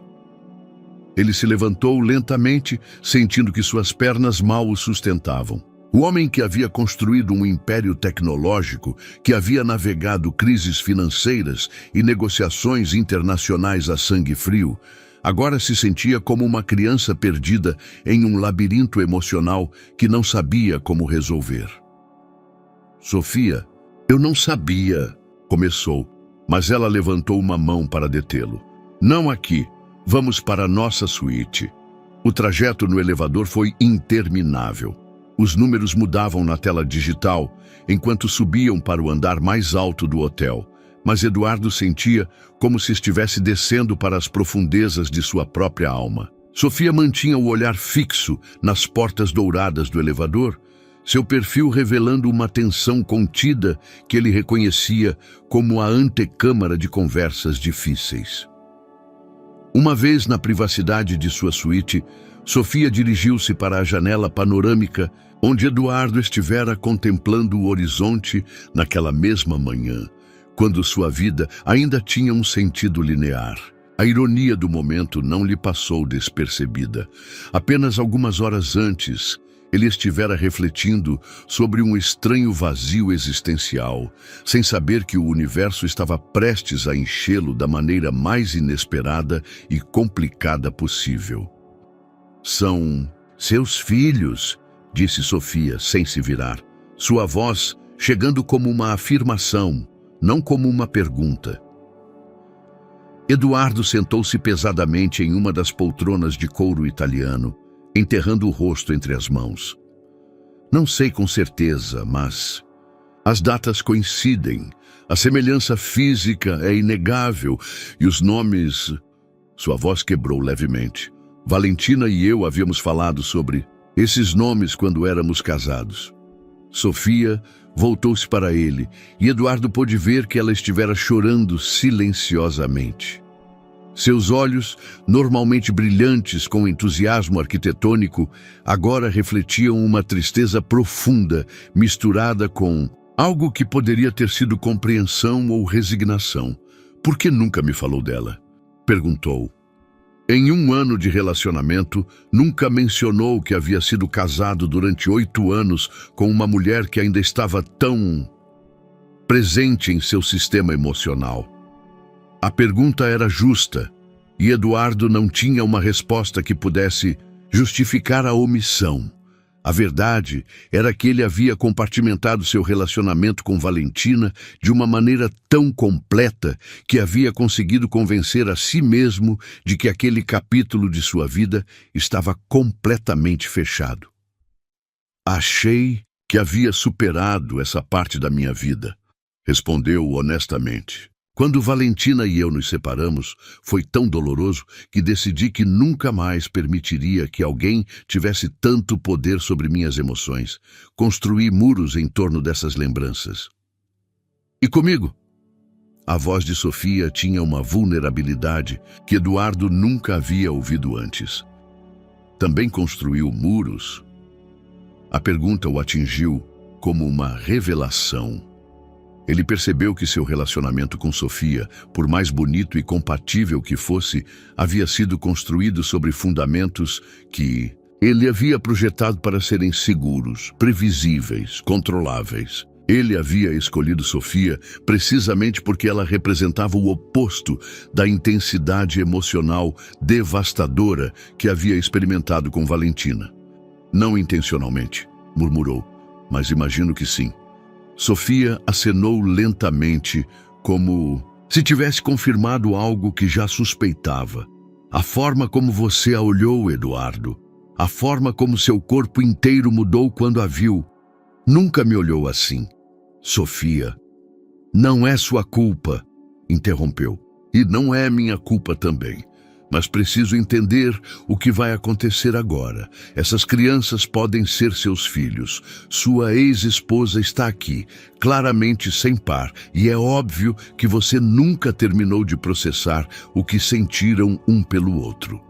Ele se levantou lentamente, sentindo que suas pernas mal o sustentavam. O homem que havia construído um império tecnológico, que havia navegado crises financeiras e negociações internacionais a sangue frio, agora se sentia como uma criança perdida em um labirinto emocional que não sabia como resolver. "Sofia, eu não sabia", começou, mas ela levantou uma mão para detê-lo. "Não aqui, vamos para a nossa suíte." O trajeto no elevador foi interminável. Os números mudavam na tela digital enquanto subiam para o andar mais alto do hotel, mas Eduardo sentia como se estivesse descendo para as profundezas de sua própria alma. Sofia mantinha o olhar fixo nas portas douradas do elevador, seu perfil revelando uma tensão contida que ele reconhecia como a antecâmara de conversas difíceis. Uma vez na privacidade de sua suíte, Sofia dirigiu-se para a janela panorâmica onde Eduardo estivera contemplando o horizonte naquela mesma manhã, quando sua vida ainda tinha um sentido linear. A ironia do momento não lhe passou despercebida. Apenas algumas horas antes, ele estivera refletindo sobre um estranho vazio existencial, sem saber que o universo estava prestes a enchê-lo da maneira mais inesperada e complicada possível. "São seus filhos", disse Sofia, sem se virar. Sua voz chegando como uma afirmação, não como uma pergunta. Eduardo sentou-se pesadamente em uma das poltronas de couro italiano, enterrando o rosto entre as mãos. "Não sei com certeza, mas As datas coincidem, a semelhança física é inegável e os nomes... Sua voz quebrou levemente. Valentina e eu havíamos falado sobre esses nomes quando éramos casados. Sofia voltou-se para ele e Eduardo pôde ver que ela estivera chorando silenciosamente. Seus olhos, normalmente brilhantes com entusiasmo arquitetônico, agora refletiam uma tristeza profunda misturada com algo que poderia ter sido compreensão ou resignação. Por que nunca me falou dela? Perguntou. Em 1 ano de relacionamento, nunca mencionou que havia sido casado durante 8 anos com uma mulher que ainda estava tão presente em seu sistema emocional. A pergunta era justa, e Eduardo não tinha uma resposta que pudesse justificar a omissão. A verdade era que ele havia compartimentado seu relacionamento com Valentina de uma maneira tão completa que havia conseguido convencer a si mesmo de que aquele capítulo de sua vida estava completamente fechado. Achei que havia superado essa parte da minha vida, respondeu honestamente. Quando Valentina e eu nos separamos, foi tão doloroso que decidi que nunca mais permitiria que alguém tivesse tanto poder sobre minhas emoções. Construí muros em torno dessas lembranças. E comigo? A voz de Sofia tinha uma vulnerabilidade que Eduardo nunca havia ouvido antes. Também construiu muros? A pergunta o atingiu como uma revelação. Ele percebeu que seu relacionamento com Sofia, por mais bonito e compatível que fosse, havia sido construído sobre fundamentos que ele havia projetado para serem seguros, previsíveis, controláveis. Ele havia escolhido Sofia precisamente porque ela representava o oposto da intensidade emocional devastadora que havia experimentado com Valentina. Não intencionalmente, murmurou, mas imagino que sim. Sofia acenou lentamente, como se tivesse confirmado algo que já suspeitava. A forma como você a olhou, Eduardo, a forma como seu corpo inteiro mudou quando a viu, nunca me olhou assim. Sofia, não é sua culpa, interrompeu, e não é minha culpa também. Mas preciso entender o que vai acontecer agora. Essas crianças podem ser seus filhos. Sua ex-esposa está aqui, claramente sem par, e é óbvio que você nunca terminou de processar o que sentiram um pelo outro.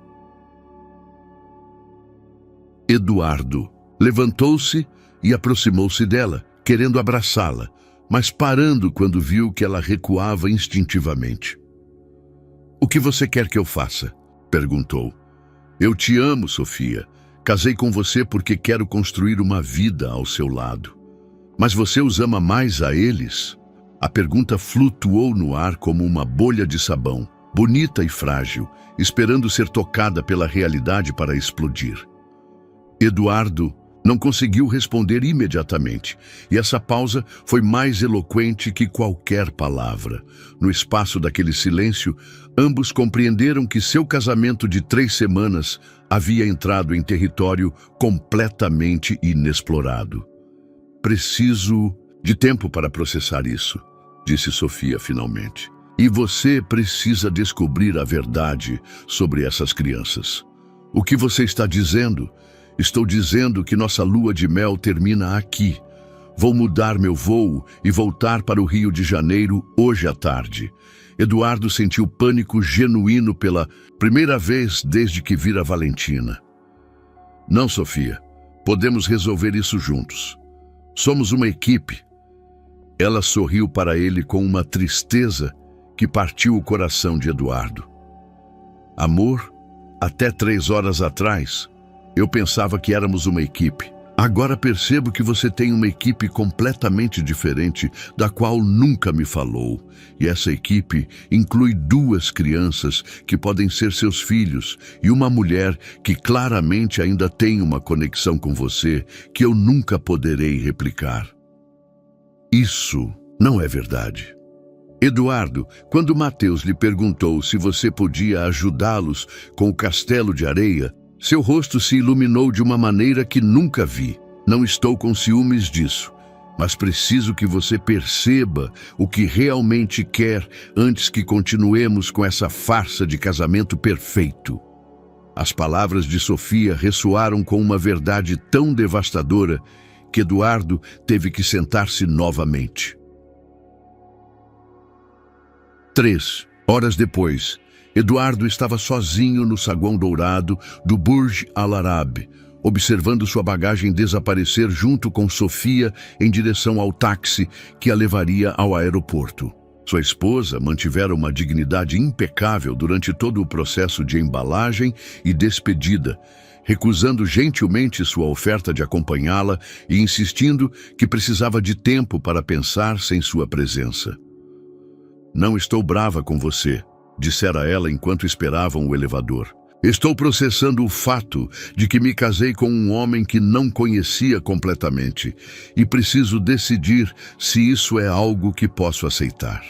Eduardo levantou-se e aproximou-se dela, querendo abraçá-la, mas parando quando viu que ela recuava instintivamente. O que você quer que eu faça? Perguntou. Eu te amo, Sofia. Casei com você porque quero construir uma vida ao seu lado. Mas você os ama mais a eles? A pergunta flutuou no ar como uma bolha de sabão, bonita e frágil, esperando ser tocada pela realidade para explodir. Eduardo não conseguiu responder imediatamente, e essa pausa foi mais eloquente que qualquer palavra. No espaço daquele silêncio, ambos compreenderam que seu casamento de 3 semanas havia entrado em território completamente inexplorado. Preciso de tempo para processar isso, disse Sofia finalmente. E você precisa descobrir a verdade sobre essas crianças. O que você está dizendo? Estou dizendo que nossa lua de mel termina aqui. Vou mudar meu voo e voltar para o Rio de Janeiro hoje à tarde. Eduardo sentiu pânico genuíno pela primeira vez desde que vira Valentina. Não, Sofia. Podemos resolver isso juntos. Somos uma equipe. Ela sorriu para ele com uma tristeza que partiu o coração de Eduardo. Amor, até 3 horas atrás, eu pensava que éramos uma equipe. Agora percebo que você tem uma equipe completamente diferente, da qual nunca me falou. E essa equipe inclui 2 crianças que podem ser seus filhos e uma mulher que claramente ainda tem uma conexão com você que eu nunca poderei replicar. Isso não é verdade. Eduardo, quando Mateus lhe perguntou se você podia ajudá-los com o castelo de areia, seu rosto se iluminou de uma maneira que nunca vi. Não estou com ciúmes disso. Mas preciso que você perceba o que realmente quer antes que continuemos com essa farsa de casamento perfeito. As palavras de Sofia ressoaram com uma verdade tão devastadora que Eduardo teve que sentar-se novamente. 3 horas depois, Eduardo estava sozinho no saguão dourado do Burj Al Arab, observando sua bagagem desaparecer junto com Sofia em direção ao táxi que a levaria ao aeroporto. Sua esposa mantivera uma dignidade impecável durante todo o processo de embalagem e despedida, recusando gentilmente sua oferta de acompanhá-la e insistindo que precisava de tempo para pensar sem sua presença. "Não estou brava com você", dissera ela enquanto esperavam o elevador. "Estou processando o fato de que me casei com um homem que não conhecia completamente e preciso decidir se isso é algo que posso aceitar."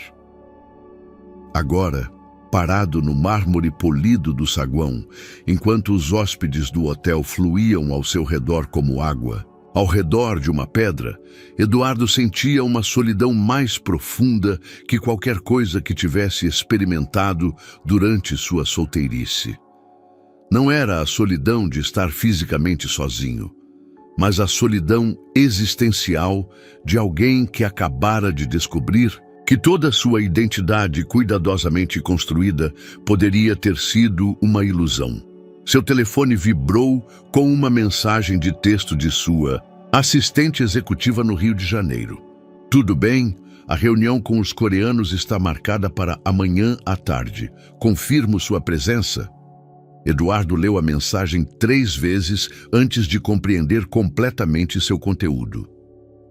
Agora, parado no mármore polido do saguão, enquanto os hóspedes do hotel fluíam ao seu redor como água, ao redor de uma pedra, Eduardo sentia uma solidão mais profunda que qualquer coisa que tivesse experimentado durante sua solteirice. Não era a solidão de estar fisicamente sozinho, mas a solidão existencial de alguém que acabara de descobrir que toda sua identidade cuidadosamente construída poderia ter sido uma ilusão. Seu telefone vibrou com uma mensagem de texto de sua assistente executiva no Rio de Janeiro. "Tudo bem? A reunião com os coreanos está marcada para amanhã à tarde. Confirmo sua presença?" Eduardo leu a mensagem 3 vezes antes de compreender completamente seu conteúdo.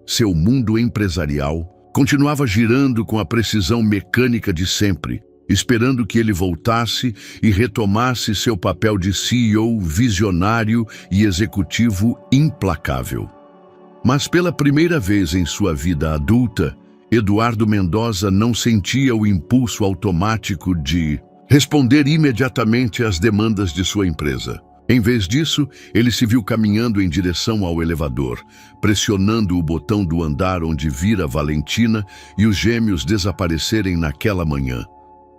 Seu mundo empresarial continuava girando com a precisão mecânica de sempre, esperando que ele voltasse e retomasse seu papel de CEO visionário e executivo implacável. Mas pela primeira vez em sua vida adulta, Eduardo Mendoza não sentia o impulso automático de responder imediatamente às demandas de sua empresa. Em vez disso, ele se viu caminhando em direção ao elevador, pressionando o botão do andar onde vira Valentina e os gêmeos desaparecerem naquela manhã.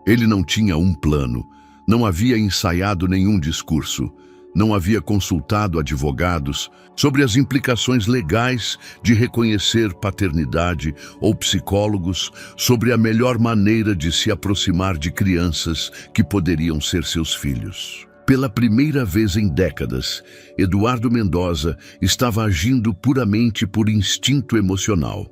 Ele não tinha um plano, não havia ensaiado nenhum discurso, não havia consultado advogados sobre as implicações legais de reconhecer paternidade ou psicólogos sobre a melhor maneira de se aproximar de crianças que poderiam ser seus filhos. Pela primeira vez em décadas, Eduardo Mendoza estava agindo puramente por instinto emocional.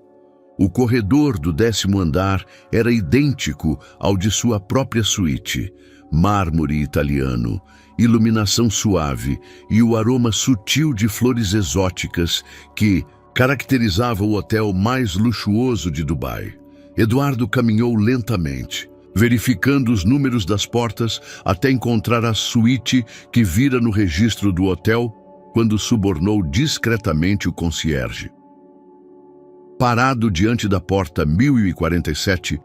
O corredor do 10º andar era idêntico ao de sua própria suíte, mármore italiano, iluminação suave e o aroma sutil de flores exóticas que caracterizava o hotel mais luxuoso de Dubai. Eduardo caminhou lentamente, verificando os números das portas até encontrar a suíte que vira no registro do hotel quando subornou discretamente o concierge. Parado diante da porta 1047,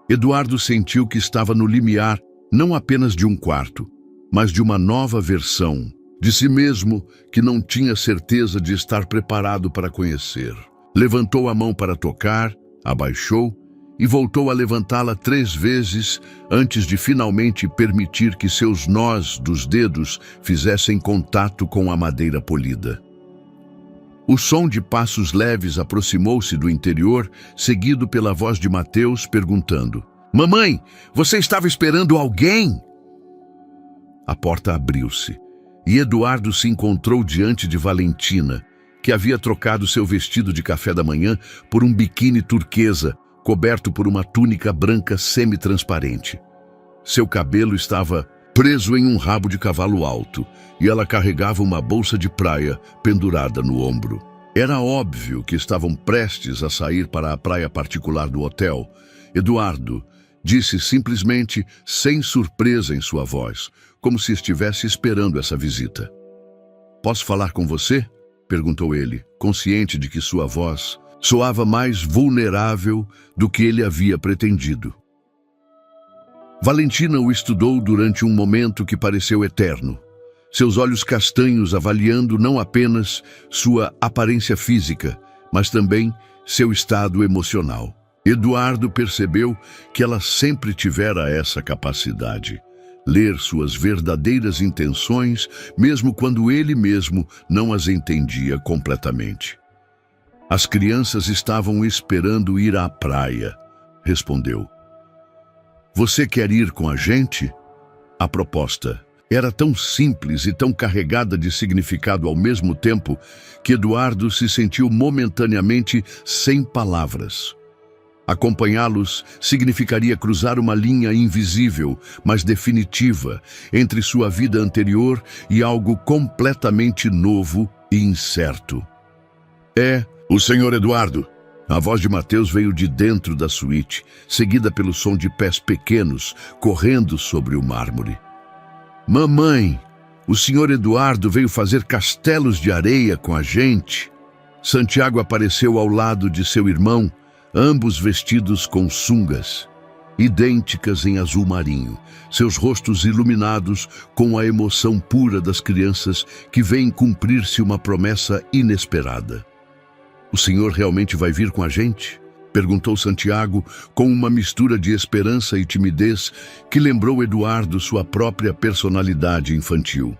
Eduardo sentiu que estava no limiar não apenas de um quarto, mas de uma nova versão de si mesmo que não tinha certeza de estar preparado para conhecer. Levantou a mão para tocar, abaixou e voltou a levantá-la 3 vezes antes de finalmente permitir que seus nós dos dedos fizessem contato com a madeira polida. O som de passos leves aproximou-se do interior, seguido pela voz de Mateus perguntando: "Mamãe, você estava esperando alguém?" A porta abriu-se e Eduardo se encontrou diante de Valentina, que havia trocado seu vestido de café da manhã por um biquíni turquesa, coberto por uma túnica branca semi-transparente. Seu cabelo estava preso em um rabo de cavalo alto e ela carregava uma bolsa de praia pendurada no ombro. Era óbvio que estavam prestes a sair para a praia particular do hotel. Eduardo disse simplesmente, sem surpresa em sua voz, como se estivesse esperando essa visita. "Posso falar com você?" perguntou ele, consciente de que sua voz soava mais vulnerável do que ele havia pretendido. Valentina o estudou durante um momento que pareceu eterno, seus olhos castanhos avaliando não apenas sua aparência física, mas também seu estado emocional. Eduardo percebeu que ela sempre tivera essa capacidade. Ler suas verdadeiras intenções, mesmo quando ele mesmo não as entendia completamente. As crianças estavam esperando ir à praia, respondeu. Você quer ir com a gente? A proposta era tão simples e tão carregada de significado ao mesmo tempo que Eduardo se sentiu momentaneamente sem palavras. Acompanhá-los significaria cruzar uma linha invisível, mas definitiva, entre sua vida anterior e algo completamente novo e incerto. O Sr. Eduardo. A voz de Mateus veio de dentro da suíte, seguida pelo som de pés pequenos correndo sobre o mármore. Mamãe, o Sr. Eduardo veio fazer castelos de areia com a gente. Santiago apareceu ao lado de seu irmão, ambos vestidos com sungas, idênticas em azul marinho, seus rostos iluminados com a emoção pura das crianças que veem cumprir-se uma promessa inesperada. O senhor realmente vai vir com a gente? Perguntou Santiago com uma mistura de esperança e timidez que lembrou Eduardo sua própria personalidade infantil.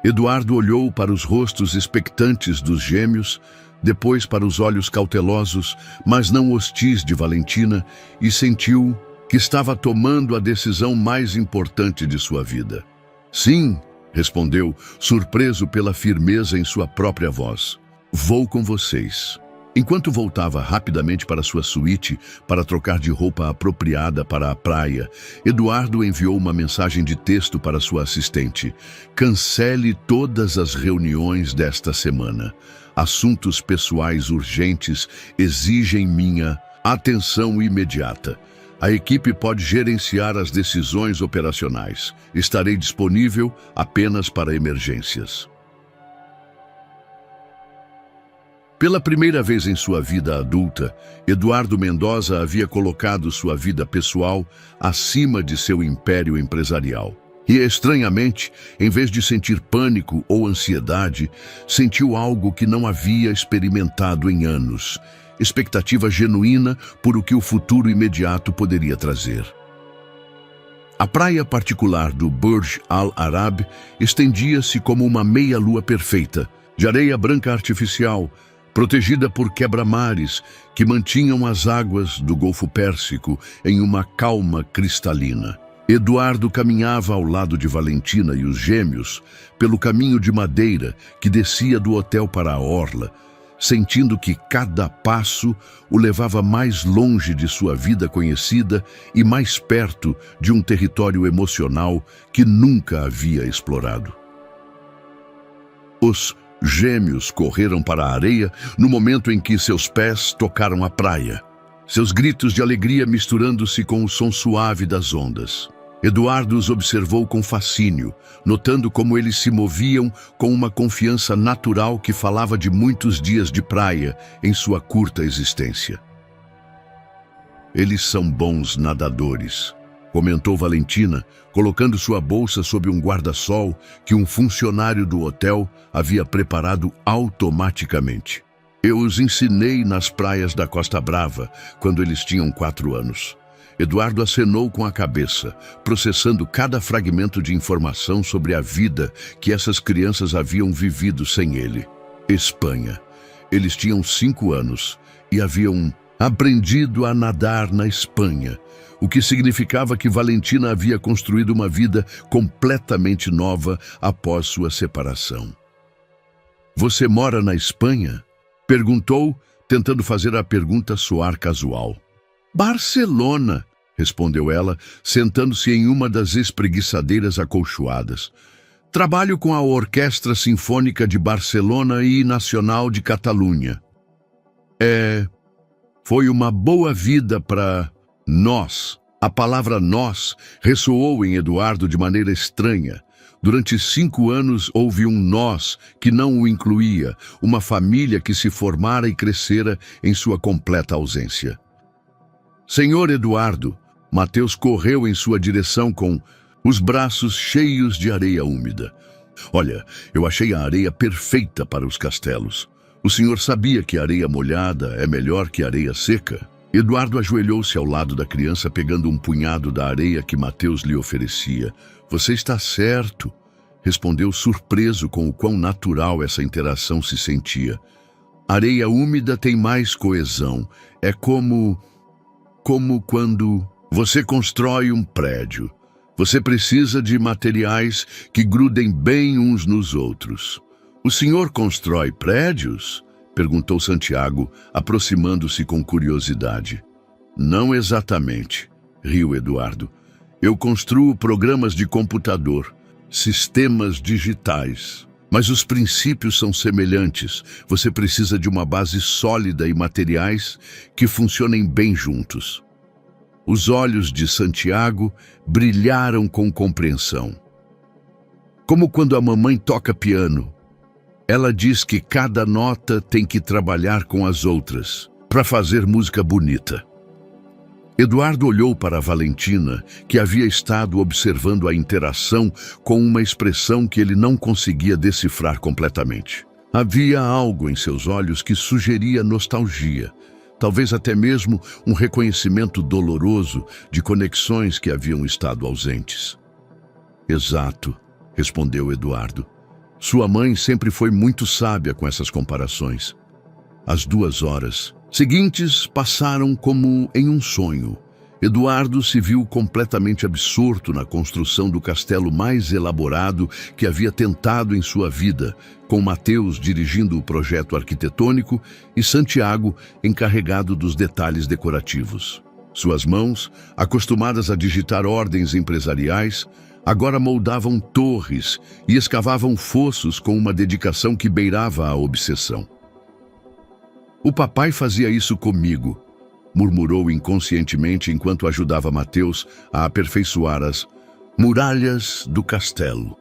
Eduardo olhou para os rostos expectantes dos gêmeos, depois para os olhos cautelosos, mas não hostis de Valentina, e sentiu que estava tomando a decisão mais importante de sua vida. Sim, respondeu, surpreso pela firmeza em sua própria voz. Vou com vocês. Enquanto voltava rapidamente para sua suíte para trocar de roupa apropriada para a praia, Eduardo enviou uma mensagem de texto para sua assistente. Cancele todas as reuniões desta semana. Assuntos pessoais urgentes exigem minha atenção imediata. A equipe pode gerenciar as decisões operacionais. Estarei disponível apenas para emergências. Pela primeira vez em sua vida adulta, Eduardo Mendoza havia colocado sua vida pessoal acima de seu império empresarial. E, estranhamente, em vez de sentir pânico ou ansiedade, sentiu algo que não havia experimentado em anos, expectativa genuína por o que o futuro imediato poderia trazer. A praia particular do Burj Al Arab estendia-se como uma meia-lua perfeita, de areia branca artificial, protegida por quebra-mares que mantinham as águas do Golfo Pérsico em uma calma cristalina. Eduardo caminhava ao lado de Valentina e os gêmeos pelo caminho de madeira que descia do hotel para a orla, sentindo que cada passo o levava mais longe de sua vida conhecida e mais perto de um território emocional que nunca havia explorado. Os gêmeos correram para a areia no momento em que seus pés tocaram a praia, seus gritos de alegria misturando-se com o som suave das ondas. Eduardo os observou com fascínio, notando como eles se moviam com uma confiança natural que falava de muitos dias de praia em sua curta existência. Eles são bons nadadores, comentou Valentina, colocando sua bolsa sob um guarda-sol que um funcionário do hotel havia preparado automaticamente. Eu os ensinei nas praias da Costa Brava, quando eles tinham 4 anos. Eduardo acenou com a cabeça, processando cada fragmento de informação sobre a vida que essas crianças haviam vivido sem ele. Espanha. Eles tinham 5 anos e haviam aprendido a nadar na Espanha, o que significava que Valentina havia construído uma vida completamente nova após sua separação. Você mora na Espanha? Perguntou, tentando fazer a pergunta soar casual. Barcelona, respondeu ela, sentando-se em uma das espreguiçadeiras acolchoadas. Trabalho com a Orquestra Sinfônica de Barcelona e Nacional de Catalunha. Foi uma boa vida para nós. A palavra nós ressoou em Eduardo de maneira estranha. Durante 5 anos houve um nós que não o incluía, uma família que se formara e crescera em sua completa ausência. Senhor Eduardo, Mateus correu em sua direção com os braços cheios de areia úmida. Olha, eu achei a areia perfeita para os castelos. O senhor sabia que areia molhada é melhor que areia seca? Eduardo ajoelhou-se ao lado da criança, pegando um punhado da areia que Mateus lhe oferecia. Você está certo, respondeu surpreso com o quão natural essa interação se sentia. Areia úmida tem mais coesão. É como quando você constrói um prédio. Você precisa de materiais que grudem bem uns nos outros. O senhor constrói prédios? Perguntou Santiago, aproximando-se com curiosidade. Não exatamente, riu Eduardo. Eu construo programas de computador, sistemas digitais. Mas os princípios são semelhantes. Você precisa de uma base sólida e materiais que funcionem bem juntos. Os olhos de Santiago brilharam com compreensão. Como quando a mamãe toca piano. Ela diz que cada nota tem que trabalhar com as outras, para fazer música bonita. Eduardo olhou para Valentina, que havia estado observando a interação com uma expressão que ele não conseguia decifrar completamente. Havia algo em seus olhos que sugeria nostalgia, talvez até mesmo um reconhecimento doloroso de conexões que haviam estado ausentes. Exato, respondeu Eduardo. Sua mãe sempre foi muito sábia com essas comparações. As 2 horas seguintes passaram como em um sonho. Eduardo se viu completamente absorto na construção do castelo mais elaborado que havia tentado em sua vida, com Mateus dirigindo o projeto arquitetônico e Santiago encarregado dos detalhes decorativos. Suas mãos, acostumadas a digitar ordens empresariais, agora moldavam torres e escavavam fossos com uma dedicação que beirava a obsessão. O papai fazia isso comigo, murmurou inconscientemente enquanto ajudava Mateus a aperfeiçoar as muralhas do castelo.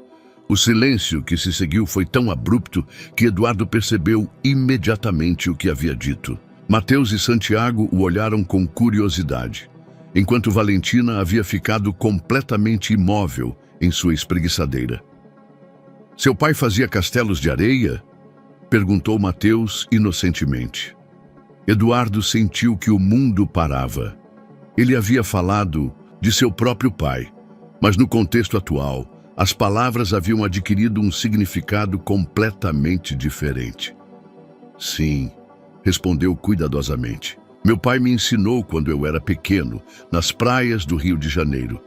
O silêncio que se seguiu foi tão abrupto que Eduardo percebeu imediatamente o que havia dito. Mateus e Santiago o olharam com curiosidade, enquanto Valentina havia ficado completamente imóvel em sua espreguiçadeira. Seu pai fazia castelos de areia? Perguntou Mateus inocentemente. Eduardo sentiu que o mundo parava. Ele havia falado de seu próprio pai, mas no contexto atual, as palavras haviam adquirido um significado completamente diferente. Sim, respondeu cuidadosamente. Meu pai me ensinou quando eu era pequeno, nas praias do Rio de Janeiro.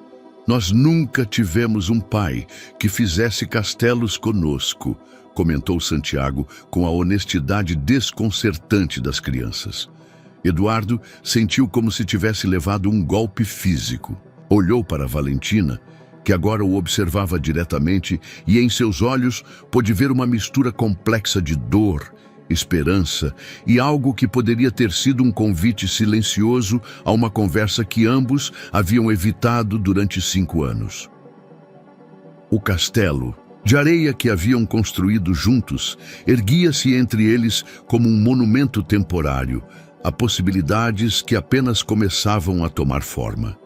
Nós nunca tivemos um pai que fizesse castelos conosco, comentou Santiago com a honestidade desconcertante das crianças. Eduardo sentiu como se tivesse levado um golpe físico. Olhou para Valentina, que agora o observava diretamente, e em seus olhos pôde ver uma mistura complexa de dor, esperança e algo que poderia ter sido um convite silencioso a uma conversa que ambos haviam evitado durante 5 anos. O castelo de areia que haviam construído juntos erguia-se entre eles como um monumento temporário, a possibilidades que apenas começavam a tomar forma.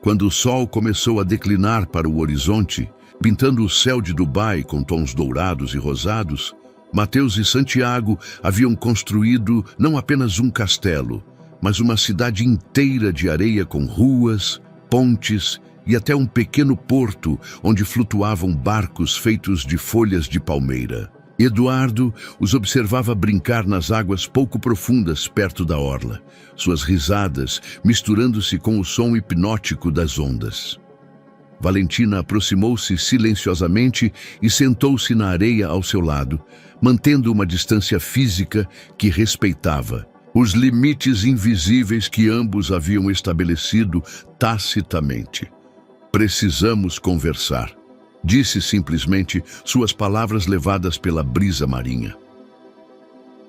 Quando o sol começou a declinar para o horizonte, pintando o céu de Dubai com tons dourados e rosados, Mateus e Santiago haviam construído não apenas um castelo, mas uma cidade inteira de areia com ruas, pontes e até um pequeno porto onde flutuavam barcos feitos de folhas de palmeira. Eduardo os observava brincar nas águas pouco profundas perto da orla, suas risadas misturando-se com o som hipnótico das ondas. Valentina aproximou-se silenciosamente e sentou-se na areia ao seu lado, mantendo uma distância física que respeitava os limites invisíveis que ambos haviam estabelecido tacitamente. Precisamos conversar, disse simplesmente, suas palavras levadas pela brisa marinha.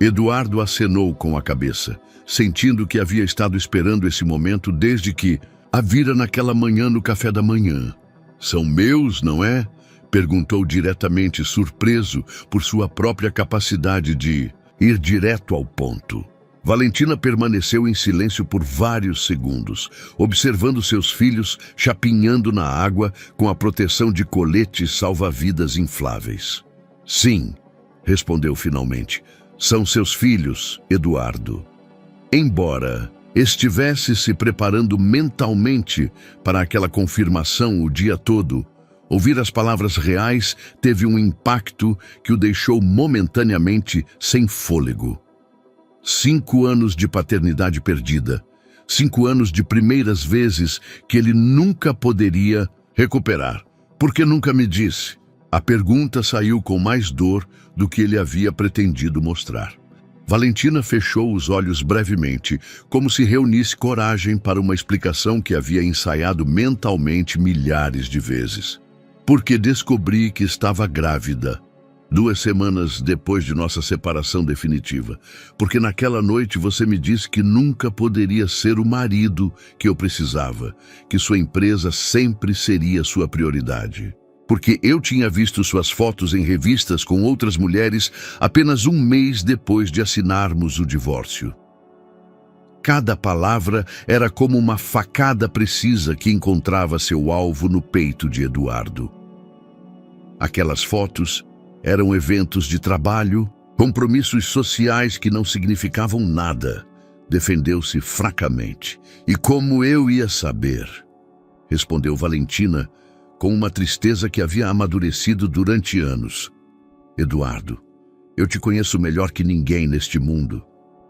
Eduardo acenou com a cabeça, sentindo que havia estado esperando esse momento desde que a vira naquela manhã no café da manhã. São meus, não é? Perguntou diretamente, surpreso por sua própria capacidade de ir direto ao ponto. Valentina permaneceu em silêncio por vários segundos, observando seus filhos chapinhando na água com a proteção de coletes salva-vidas infláveis. Sim, respondeu finalmente. São seus filhos, Eduardo. Embora estivesse se preparando mentalmente para aquela confirmação o dia todo, ouvir as palavras reais teve um impacto que o deixou momentaneamente sem fôlego. 5 anos de paternidade perdida. 5 anos de primeiras vezes que ele nunca poderia recuperar. Por que nunca me disse? A pergunta saiu com mais dor do que ele havia pretendido mostrar. Valentina fechou os olhos brevemente, como se reunisse coragem para uma explicação que havia ensaiado mentalmente milhares de vezes. Porque descobri que estava grávida, 2 semanas depois de nossa separação definitiva. Porque naquela noite você me disse que nunca poderia ser o marido que eu precisava, que sua empresa sempre seria sua prioridade. Porque eu tinha visto suas fotos em revistas com outras mulheres apenas 1 mês depois de assinarmos o divórcio. Cada palavra era como uma facada precisa que encontrava seu alvo no peito de Eduardo. Aquelas fotos eram eventos de trabalho, compromissos sociais que não significavam nada. Defendeu-se fracamente. E como eu ia saber? Respondeu Valentina, com uma tristeza que havia amadurecido durante anos. Eduardo, eu te conheço melhor que ninguém neste mundo.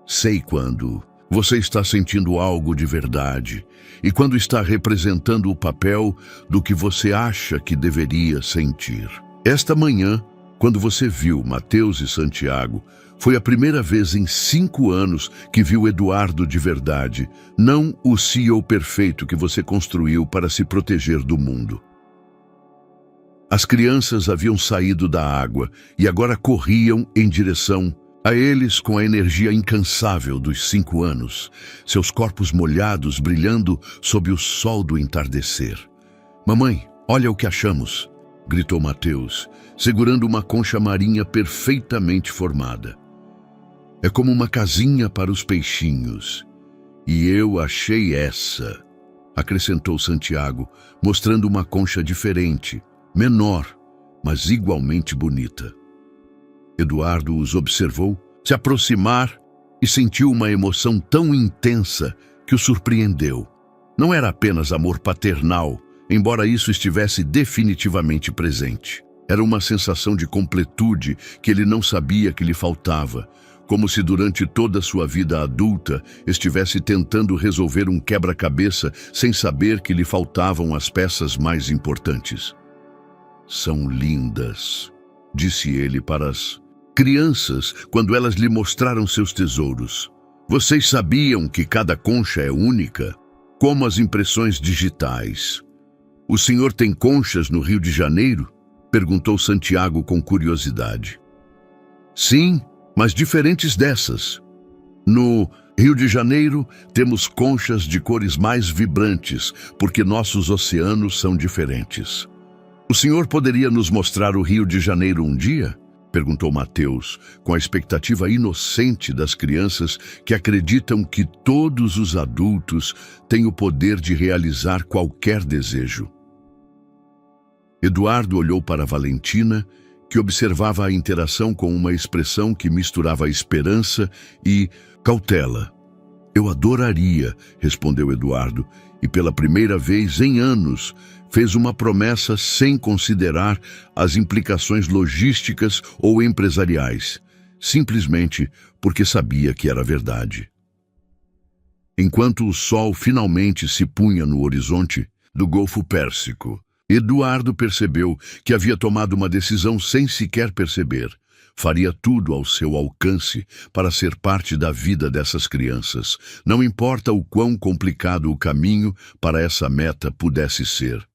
Sei quando você está sentindo algo de verdade e quando está representando o papel do que você acha que deveria sentir. Esta manhã, quando você viu Mateus e Santiago, foi a primeira vez em 5 anos que viu Eduardo de verdade, não o CEO perfeito que você construiu para se proteger do mundo. As crianças haviam saído da água e agora corriam em direção a eles com a energia incansável dos 5 anos, seus corpos molhados brilhando sob o sol do entardecer. Mamãe, olha o que achamos, gritou Mateus, segurando uma concha marinha perfeitamente formada. É como uma casinha para os peixinhos. E eu achei essa, acrescentou Santiago, mostrando uma concha diferente, menor, mas igualmente bonita. Eduardo os observou se aproximar e sentiu uma emoção tão intensa que o surpreendeu. Não era apenas amor paternal, embora isso estivesse definitivamente presente. Era uma sensação de completude que ele não sabia que lhe faltava, como se durante toda a sua vida adulta estivesse tentando resolver um quebra-cabeça sem saber que lhe faltavam as peças mais importantes. São lindas, disse ele para as crianças quando elas lhe mostraram seus tesouros. Vocês sabiam que cada concha é única, como as impressões digitais. O senhor tem conchas no Rio de Janeiro? Perguntou Santiago com curiosidade. Sim, mas diferentes dessas. No Rio de Janeiro temos conchas de cores mais vibrantes, porque nossos oceanos são diferentes. O senhor poderia nos mostrar o Rio de Janeiro um dia? Perguntou Mateus, com a expectativa inocente das crianças que acreditam que todos os adultos têm o poder de realizar qualquer desejo. Eduardo olhou para Valentina, que observava a interação com uma expressão que misturava esperança e cautela. Eu adoraria, respondeu Eduardo, e pela primeira vez em anos fez uma promessa sem considerar as implicações logísticas ou empresariais, simplesmente porque sabia que era verdade. Enquanto o sol finalmente se punha no horizonte do Golfo Pérsico, Eduardo percebeu que havia tomado uma decisão sem sequer perceber. Faria tudo ao seu alcance para ser parte da vida dessas crianças, não importa o quão complicado o caminho para essa meta pudesse ser.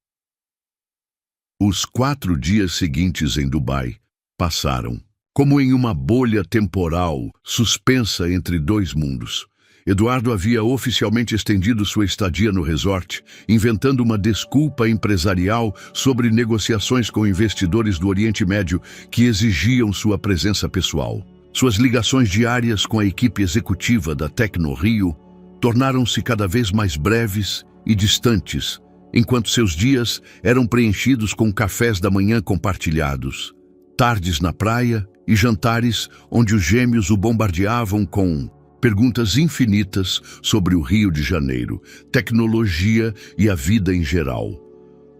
Os 4 dias seguintes em Dubai passaram, como em uma bolha temporal suspensa entre 2 mundos. Eduardo havia oficialmente estendido sua estadia no resort, inventando uma desculpa empresarial sobre negociações com investidores do Oriente Médio que exigiam sua presença pessoal. Suas ligações diárias com a equipe executiva da TecnoRio tornaram-se cada vez mais breves e distantes, enquanto seus dias eram preenchidos com cafés da manhã compartilhados, tardes na praia e jantares onde os gêmeos o bombardeavam com perguntas infinitas sobre o Rio de Janeiro, tecnologia e a vida em geral.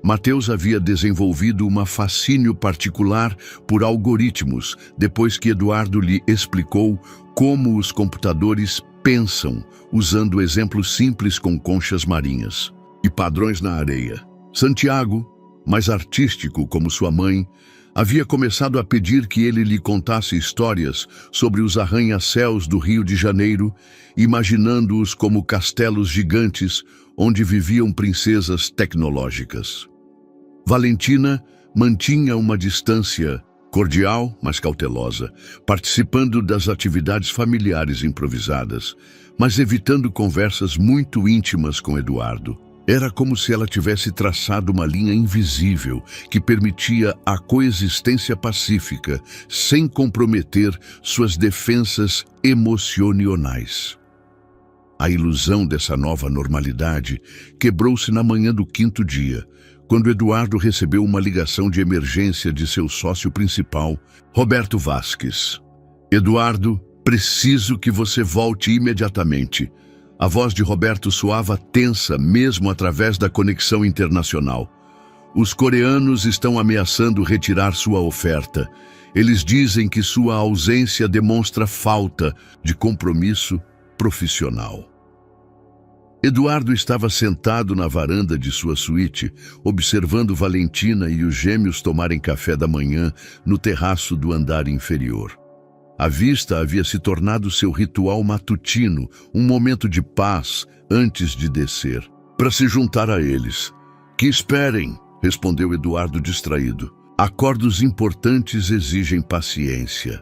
Mateus havia desenvolvido um fascínio particular por algoritmos depois que Eduardo lhe explicou como os computadores pensam, usando exemplos simples com conchas marinhas e padrões na areia. Santiago, mais artístico como sua mãe, havia começado a pedir que ele lhe contasse histórias sobre os arranha-céus do Rio de Janeiro, imaginando-os como castelos gigantes onde viviam princesas tecnológicas. Valentina mantinha uma distância cordial, mas cautelosa, participando das atividades familiares improvisadas, mas evitando conversas muito íntimas com Eduardo. Era como se ela tivesse traçado uma linha invisível que permitia a coexistência pacífica sem comprometer suas defensas emocionais. A ilusão dessa nova normalidade quebrou-se na manhã do 5º dia, quando Eduardo recebeu uma ligação de emergência de seu sócio principal, Roberto Vasques. "Eduardo, preciso que você volte imediatamente." A voz de Roberto soava tensa mesmo através da conexão internacional. "Os coreanos estão ameaçando retirar sua oferta. Eles dizem que sua ausência demonstra falta de compromisso profissional." Eduardo estava sentado na varanda de sua suíte, observando Valentina e os gêmeos tomarem café da manhã no terraço do andar inferior. A vista havia se tornado seu ritual matutino, um momento de paz antes de descer, para se juntar a eles. "Que esperem", respondeu Eduardo distraído. "Acordos importantes exigem paciência."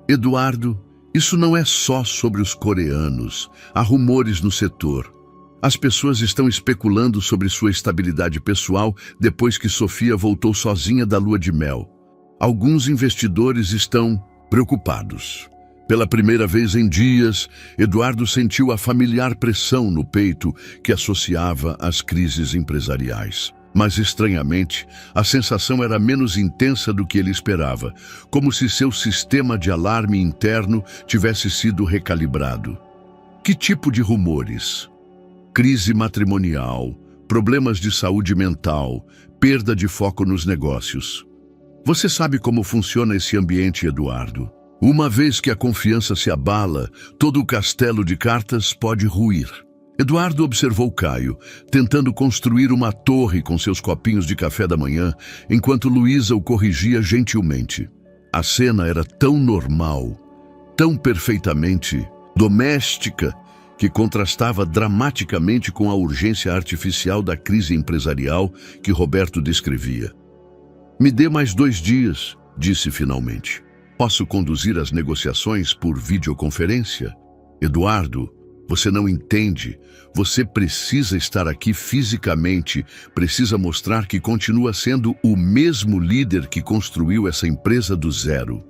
"Eduardo, isso não é só sobre os coreanos. Há rumores no setor. As pessoas estão especulando sobre sua estabilidade pessoal depois que Sofia voltou sozinha da lua de mel. Alguns investidores estão preocupados." Pela primeira vez em dias, Eduardo sentiu a familiar pressão no peito que associava às crises empresariais. Mas, estranhamente, a sensação era menos intensa do que ele esperava, como se seu sistema de alarme interno tivesse sido recalibrado. Que tipo de rumores? Crise matrimonial, problemas de saúde mental, perda de foco nos negócios. Você sabe como funciona esse ambiente, Eduardo. Uma vez que a confiança se abala, todo o castelo de cartas pode ruir. Eduardo observou Caio, tentando construir uma torre com seus copinhos de café da manhã, enquanto Luísa o corrigia gentilmente. A cena era tão normal, tão perfeitamente doméstica, que contrastava dramaticamente com a urgência artificial da crise empresarial que Roberto descrevia. "Me dê mais 2 dias", disse finalmente. "Posso conduzir as negociações por videoconferência?" "Eduardo, você não entende. Você precisa estar aqui fisicamente, precisa mostrar que continua sendo o mesmo líder que construiu essa empresa do zero."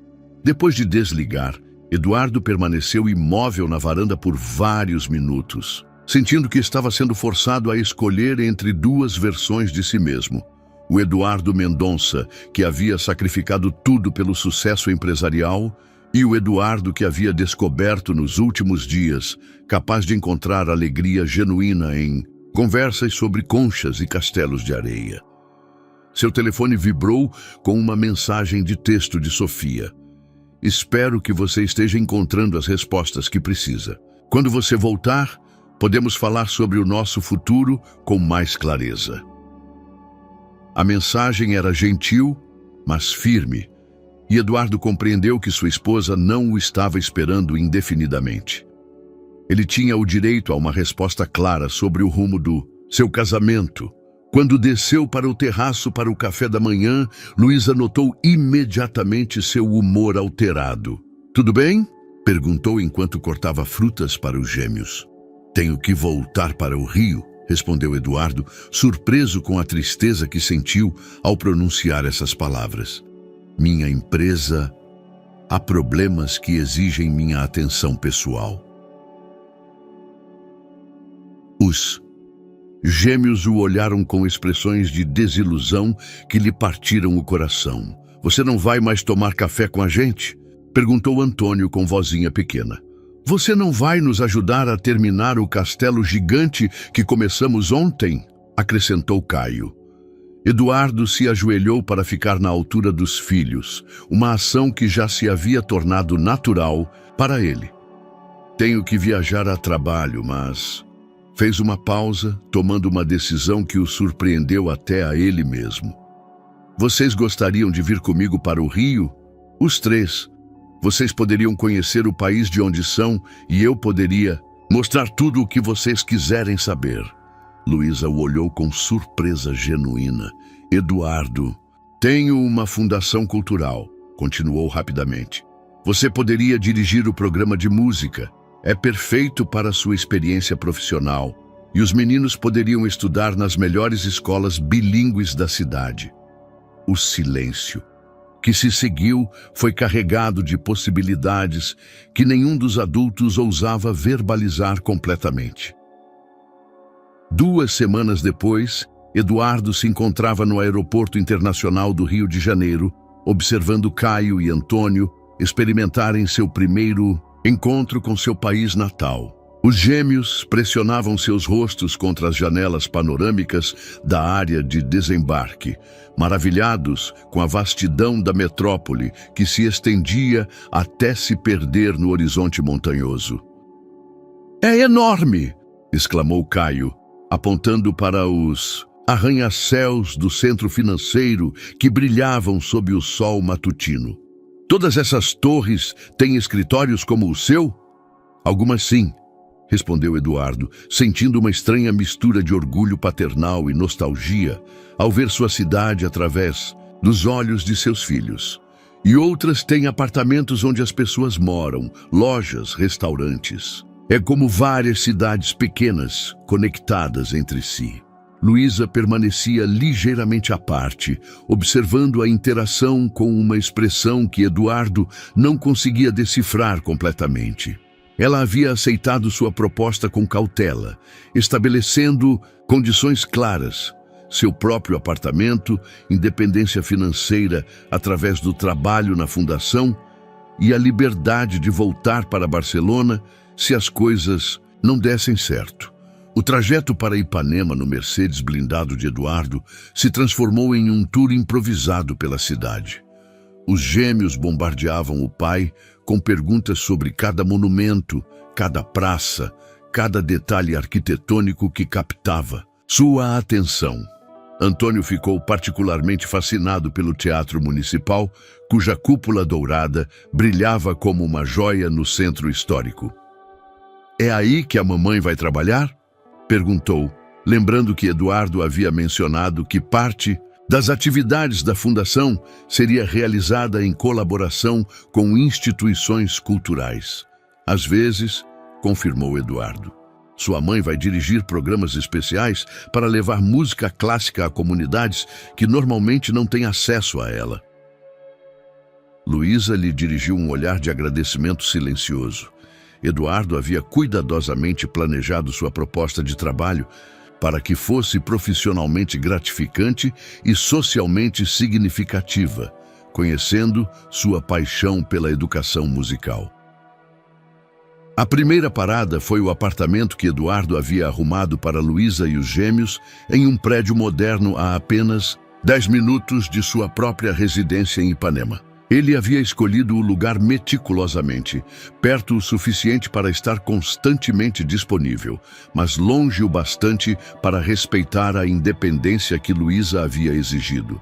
Depois de desligar, Eduardo permaneceu imóvel na varanda por vários minutos, sentindo que estava sendo forçado a escolher entre 2 versões de si mesmo. O Eduardo Mendonça, que havia sacrificado tudo pelo sucesso empresarial, e o Eduardo que havia descoberto nos últimos dias, capaz de encontrar alegria genuína em conversas sobre conchas e castelos de areia. Seu telefone vibrou com uma mensagem de texto de Sofia. "Espero que você esteja encontrando as respostas que precisa. Quando você voltar, podemos falar sobre o nosso futuro com mais clareza." A mensagem era gentil, mas firme, e Eduardo compreendeu que sua esposa não o estava esperando indefinidamente. Ele tinha o direito a uma resposta clara sobre o rumo do seu casamento. Quando desceu para o terraço para o café da manhã, Luísa notou imediatamente seu humor alterado. "Tudo bem?" perguntou enquanto cortava frutas para os gêmeos. "Tenho que voltar para o Rio", respondeu Eduardo, surpreso com a tristeza que sentiu ao pronunciar essas palavras. "Minha empresa, há problemas que exigem minha atenção pessoal." Os gêmeos o olharam com expressões de desilusão que lhe partiram o coração. "Você não vai mais tomar café com a gente?" Perguntou Antônio com vozinha pequena. Você não vai nos ajudar a terminar o castelo gigante que começamos ontem? Acrescentou Caio. Eduardo se ajoelhou para ficar na altura dos filhos, uma ação que já se havia tornado natural para ele. Tenho que viajar a trabalho, mas... Fez uma pausa, tomando uma decisão que o surpreendeu até a ele mesmo. Vocês gostariam de vir comigo para o Rio? Os três. Vocês poderiam conhecer o país de onde são e eu poderia mostrar tudo o que vocês quiserem saber. Luísa o olhou com surpresa genuína. Eduardo, tenho uma fundação cultural, continuou rapidamente. Você poderia dirigir o programa de música. É perfeito para sua experiência profissional. E os meninos poderiam estudar nas melhores escolas bilíngues da cidade. O silêncio que se seguiu foi carregado de possibilidades que nenhum dos adultos ousava verbalizar completamente. 2 semanas depois, Eduardo se encontrava no Aeroporto Internacional do Rio de Janeiro, observando Caio e Antônio experimentarem seu primeiro encontro com seu país natal. Os gêmeos pressionavam seus rostos contra as janelas panorâmicas da área de desembarque, maravilhados com a vastidão da metrópole que se estendia até se perder no horizonte montanhoso. É enorme! Exclamou Caio, apontando para os arranha-céus do centro financeiro que brilhavam sob o sol matutino. Todas essas torres têm escritórios como o seu? Algumas sim, respondeu Eduardo, sentindo uma estranha mistura de orgulho paternal e nostalgia ao ver sua cidade através dos olhos de seus filhos. E outras têm apartamentos onde as pessoas moram, lojas, restaurantes. É como várias cidades pequenas, conectadas entre si. Luísa permanecia ligeiramente à parte, observando a interação com uma expressão que Eduardo não conseguia decifrar completamente. Ela havia aceitado sua proposta com cautela, estabelecendo condições claras: seu próprio apartamento, independência financeira através do trabalho na fundação e a liberdade de voltar para Barcelona se as coisas não dessem certo. O trajeto para Ipanema no Mercedes blindado de Eduardo se transformou em um tour improvisado pela cidade. Os gêmeos bombardeavam o pai com perguntas sobre cada monumento, cada praça, cada detalhe arquitetônico que captava sua atenção. Antônio ficou particularmente fascinado pelo Teatro Municipal, cuja cúpula dourada brilhava como uma joia no centro histórico. É aí que a mamãe vai trabalhar? Perguntou, lembrando que Eduardo havia mencionado que parte das atividades da fundação seria realizada em colaboração com instituições culturais. Às vezes, confirmou Eduardo, sua mãe vai dirigir programas especiais para levar música clássica a comunidades que normalmente não têm acesso a ela. Luísa lhe dirigiu um olhar de agradecimento silencioso. Eduardo havia cuidadosamente planejado sua proposta de trabalho para que fosse profissionalmente gratificante e socialmente significativa, conhecendo sua paixão pela educação musical. A primeira parada foi o apartamento que Eduardo havia arrumado para Luísa e os gêmeos em um prédio moderno a apenas 10 minutos de sua própria residência em Ipanema. Ele havia escolhido o lugar meticulosamente, perto o suficiente para estar constantemente disponível, mas longe o bastante para respeitar a independência que Luísa havia exigido.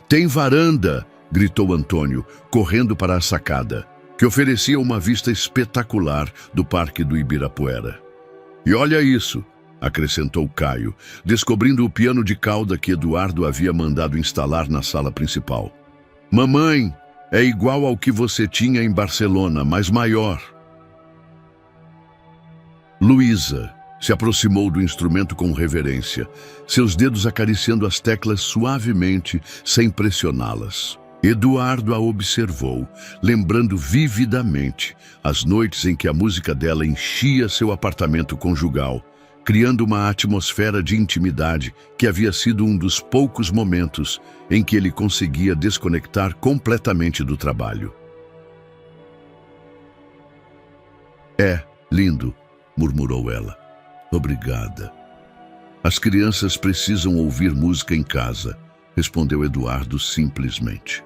Tem varanda, gritou Antônio, correndo para a sacada, que oferecia uma vista espetacular do Parque do Ibirapuera. E olha isso, acrescentou Caio, descobrindo o piano de cauda que Eduardo havia mandado instalar na sala principal. Mamãe, é igual ao que você tinha em Barcelona, mas maior. Luísa se aproximou do instrumento com reverência, seus dedos acariciando as teclas suavemente, sem pressioná-las. Eduardo a observou, lembrando vividamente as noites em que a música dela enchia seu apartamento conjugal, criando uma atmosfera de intimidade que havia sido um dos poucos momentos em que ele conseguia desconectar completamente do trabalho. É, lindo, murmurou ela. Obrigada. As crianças precisam ouvir música em casa, respondeu Eduardo simplesmente.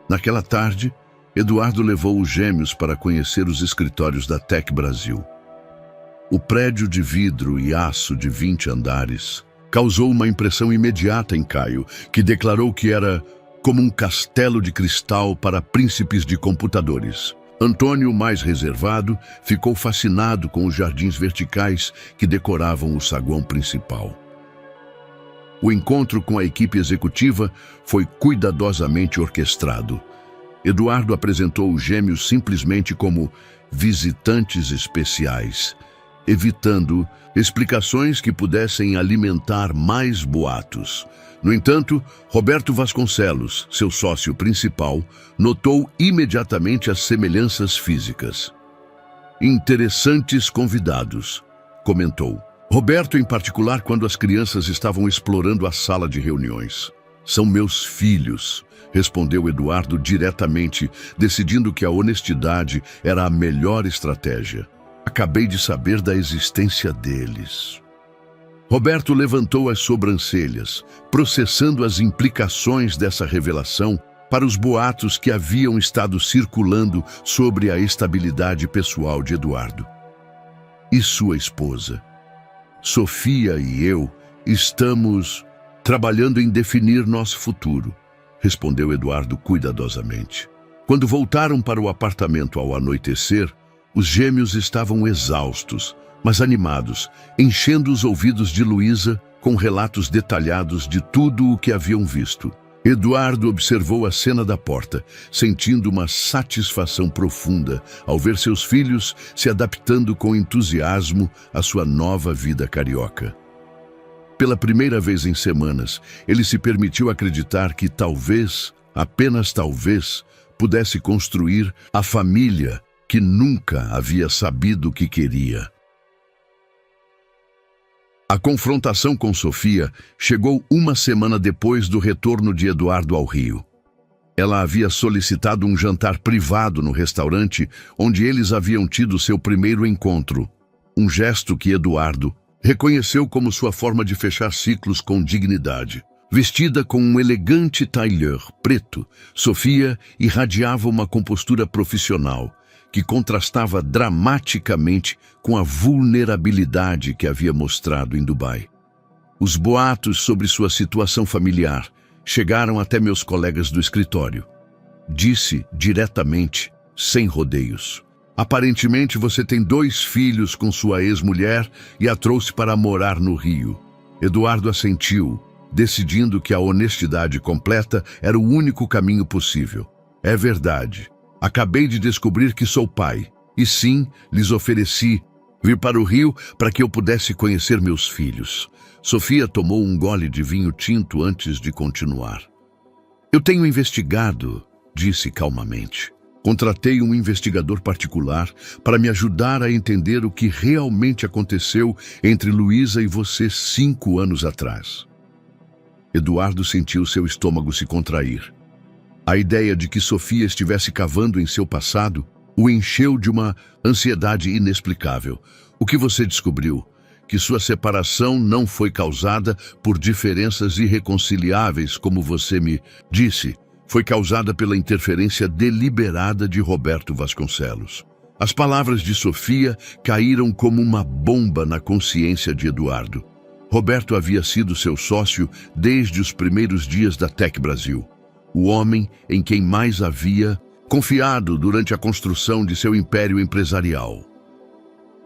Naquela tarde, Eduardo levou os gêmeos para conhecer os escritórios da Tec Brasil. O prédio de vidro e aço de 20 andares causou uma impressão imediata em Caio, que declarou que era como um castelo de cristal para príncipes de computadores. Antônio, mais reservado, ficou fascinado com os jardins verticais que decoravam o saguão principal. O encontro com a equipe executiva foi cuidadosamente orquestrado. Eduardo apresentou os gêmeos simplesmente como visitantes especiais, evitando explicações que pudessem alimentar mais boatos. No entanto, Roberto Vasconcelos, seu sócio principal, notou imediatamente as semelhanças físicas. Interessantes convidados, comentou. Roberto, em particular, quando as crianças estavam explorando a sala de reuniões. São meus filhos, respondeu Eduardo diretamente, decidindo que a honestidade era a melhor estratégia. Acabei de saber da existência deles. Roberto levantou as sobrancelhas, processando as implicações dessa revelação para os boatos que haviam estado circulando sobre a estabilidade pessoal de Eduardo. E sua esposa? Sofia e eu estamos trabalhando em definir nosso futuro, respondeu Eduardo cuidadosamente. Quando voltaram para o apartamento ao anoitecer, os gêmeos estavam exaustos, mas animados, enchendo os ouvidos de Luísa com relatos detalhados de tudo o que haviam visto. Eduardo observou a cena da porta, sentindo uma satisfação profunda ao ver seus filhos se adaptando com entusiasmo à sua nova vida carioca. Pela primeira vez em semanas, ele se permitiu acreditar que talvez, apenas talvez, pudesse construir a família que nunca havia sabido que queria. A confrontação com Sofia chegou uma semana depois do retorno de Eduardo ao Rio. Ela havia solicitado um jantar privado no restaurante onde eles haviam tido seu primeiro encontro, um gesto que Eduardo reconheceu como sua forma de fechar ciclos com dignidade. Vestida com um elegante tailleur preto, Sofia irradiava uma compostura profissional que contrastava dramaticamente com a vulnerabilidade que havia mostrado em Dubai. Os boatos sobre sua situação familiar chegaram até meus colegas do escritório. Disse diretamente, sem rodeios. Aparentemente você tem 2 filhos com sua ex-mulher e a trouxe para morar no Rio. Eduardo assentiu, decidindo que a honestidade completa era o único caminho possível. É verdade. Acabei de descobrir que sou pai, e sim, lhes ofereci vir para o Rio para que eu pudesse conhecer meus filhos. Sofia tomou um gole de vinho tinto antes de continuar. Eu tenho investigado, disse calmamente. Contratei um investigador particular para me ajudar a entender o que realmente aconteceu entre Luísa e você 5 anos atrás. Eduardo sentiu seu estômago se contrair. A ideia de que Sofia estivesse cavando em seu passado o encheu de uma ansiedade inexplicável. O que você descobriu? Que sua separação não foi causada por diferenças irreconciliáveis, como você me disse. Foi causada pela interferência deliberada de Roberto Vasconcelos. As palavras de Sofia caíram como uma bomba na consciência de Eduardo. Roberto havia sido seu sócio desde os primeiros dias da Tec Brasil. O homem em quem mais havia confiado durante a construção de seu império empresarial.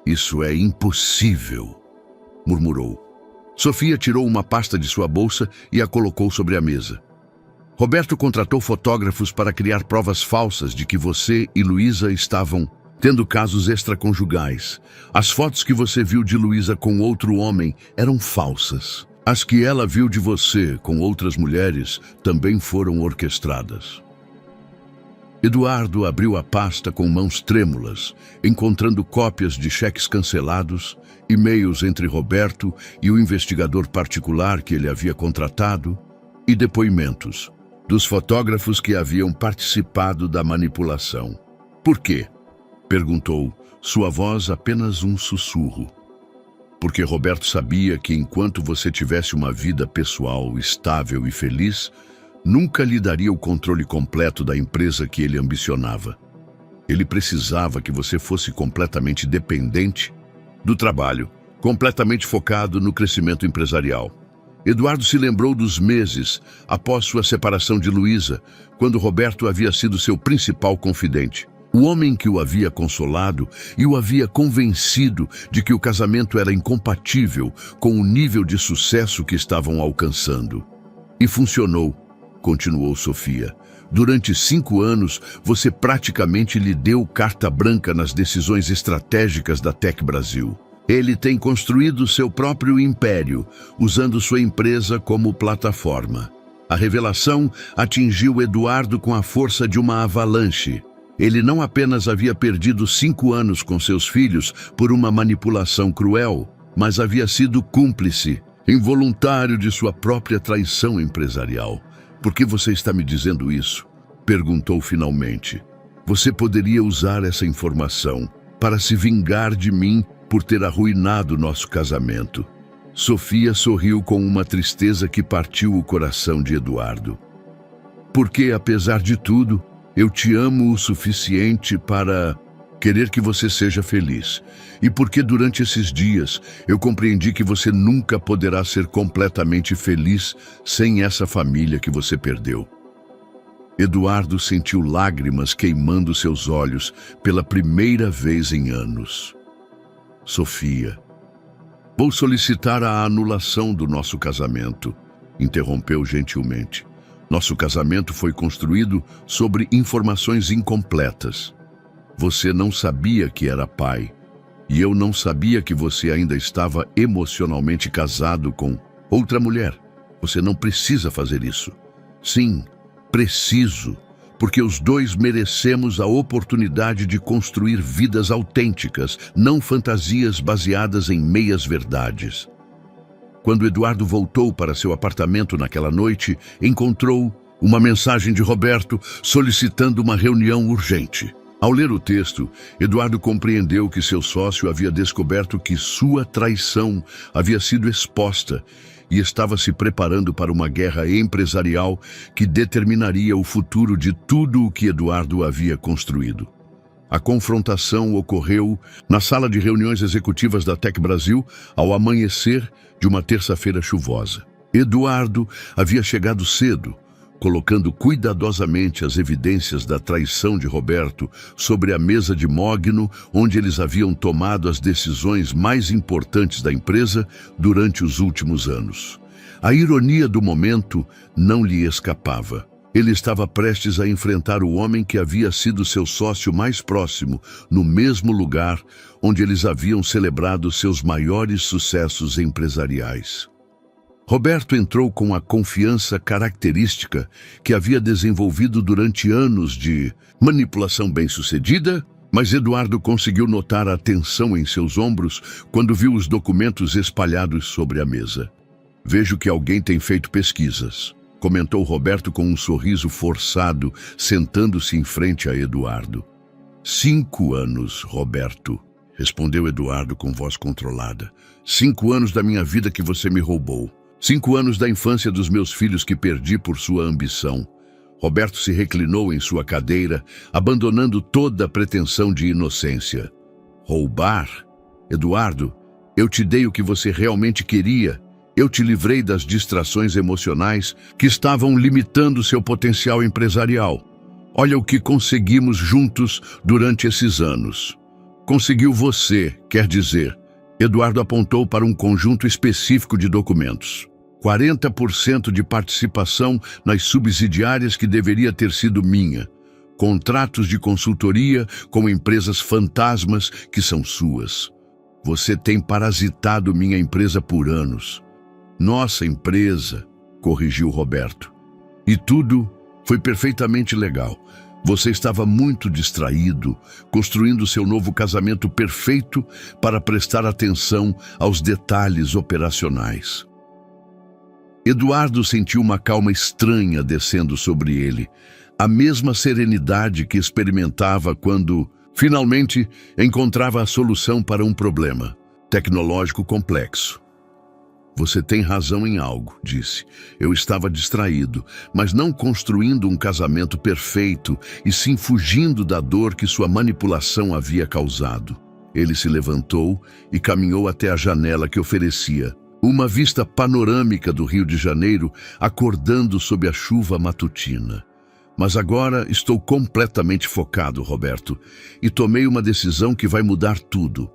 Isso é impossível, murmurou. Sofia tirou uma pasta de sua bolsa e a colocou sobre a mesa. Roberto contratou fotógrafos para criar provas falsas de que você e Luísa estavam tendo casos extraconjugais. As fotos que você viu de Luísa com outro homem eram falsas. As que ela viu de você com outras mulheres também foram orquestradas. Eduardo abriu a pasta com mãos trêmulas, encontrando cópias de cheques cancelados, e-mails entre Roberto e o investigador particular que ele havia contratado, e depoimentos dos fotógrafos que haviam participado da manipulação. Por quê? Perguntou, sua voz apenas um sussurro. Porque Roberto sabia que enquanto você tivesse uma vida pessoal estável e feliz, nunca lhe daria o controle completo da empresa que ele ambicionava. Ele precisava que você fosse completamente dependente do trabalho, completamente focado no crescimento empresarial. Eduardo se lembrou dos meses após sua separação de Luísa, quando Roberto havia sido seu principal confidente. O homem que o havia consolado e o havia convencido de que o casamento era incompatível com o nível de sucesso que estavam alcançando. E funcionou, continuou Sofia. Durante 5 anos, você praticamente lhe deu carta branca nas decisões estratégicas da Tech Brasil. Ele tem construído seu próprio império, usando sua empresa como plataforma. A revelação atingiu Eduardo com a força de uma avalanche. Ele não apenas havia perdido 5 anos com seus filhos por uma manipulação cruel, mas havia sido cúmplice, involuntário de sua própria traição empresarial. Por que você está me dizendo isso? Perguntou finalmente. Você poderia usar essa informação para se vingar de mim por ter arruinado nosso casamento. Sofia sorriu com uma tristeza que partiu o coração de Eduardo. Porque, apesar de tudo, eu te amo o suficiente para querer que você seja feliz. E porque durante esses dias eu compreendi que você nunca poderá ser completamente feliz sem essa família que você perdeu. Eduardo sentiu lágrimas queimando seus olhos pela primeira vez em anos. Sofia, vou solicitar a anulação do nosso casamento, interrompeu gentilmente. Nosso casamento foi construído sobre informações incompletas. Você não sabia que era pai, e eu não sabia que você ainda estava emocionalmente casado com outra mulher. Você não precisa fazer isso. Sim, preciso, porque os dois merecemos a oportunidade de construir vidas autênticas, não fantasias baseadas em meias-verdades. Quando Eduardo voltou para seu apartamento naquela noite, encontrou uma mensagem de Roberto solicitando uma reunião urgente. Ao ler o texto, Eduardo compreendeu que seu sócio havia descoberto que sua traição havia sido exposta e estava se preparando para uma guerra empresarial que determinaria o futuro de tudo o que Eduardo havia construído. A confrontação ocorreu na sala de reuniões executivas da Tech Brasil ao amanhecer de uma terça-feira chuvosa. Eduardo havia chegado cedo, colocando cuidadosamente as evidências da traição de Roberto sobre a mesa de mogno onde eles haviam tomado as decisões mais importantes da empresa durante os últimos anos. A ironia do momento não lhe escapava. Ele estava prestes a enfrentar o homem que havia sido seu sócio mais próximo, no mesmo lugar onde eles haviam celebrado seus maiores sucessos empresariais. Roberto entrou com a confiança característica que havia desenvolvido durante anos de manipulação bem-sucedida, mas Eduardo conseguiu notar a tensão em seus ombros quando viu os documentos espalhados sobre a mesa. Vejo que alguém tem feito pesquisas, comentou Roberto com um sorriso forçado, sentando-se em frente a Eduardo. 5 anos, Roberto, respondeu Eduardo com voz controlada. 5 anos da minha vida que você me roubou. 5 anos da infância dos meus filhos que perdi por sua ambição. Roberto se reclinou em sua cadeira, abandonando toda a pretensão de inocência. Roubar? Eduardo, eu te dei o que você realmente queria. Eu te livrei das distrações emocionais que estavam limitando seu potencial empresarial. Olha o que conseguimos juntos durante esses anos. Conseguiu você, quer dizer. Eduardo apontou para um conjunto específico de documentos. 40% de participação nas subsidiárias que deveria ter sido minha. Contratos de consultoria com empresas fantasmas que são suas. Você tem parasitado minha empresa por anos. Nossa empresa, corrigiu Roberto. E tudo foi perfeitamente legal. Você estava muito distraído, construindo seu novo casamento perfeito para prestar atenção aos detalhes operacionais. Eduardo sentiu uma calma estranha descendo sobre ele, a mesma serenidade que experimentava quando Finalmente, encontrava a solução para um problema tecnológico complexo. Você tem razão em algo, disse. Eu estava distraído, mas não construindo um casamento perfeito, e sim fugindo da dor que sua manipulação havia causado. Ele se levantou e caminhou até a janela que oferecia uma vista panorâmica do Rio de Janeiro, acordando sob a chuva matutina. Mas agora estou completamente focado, Roberto, e tomei uma decisão que vai mudar tudo.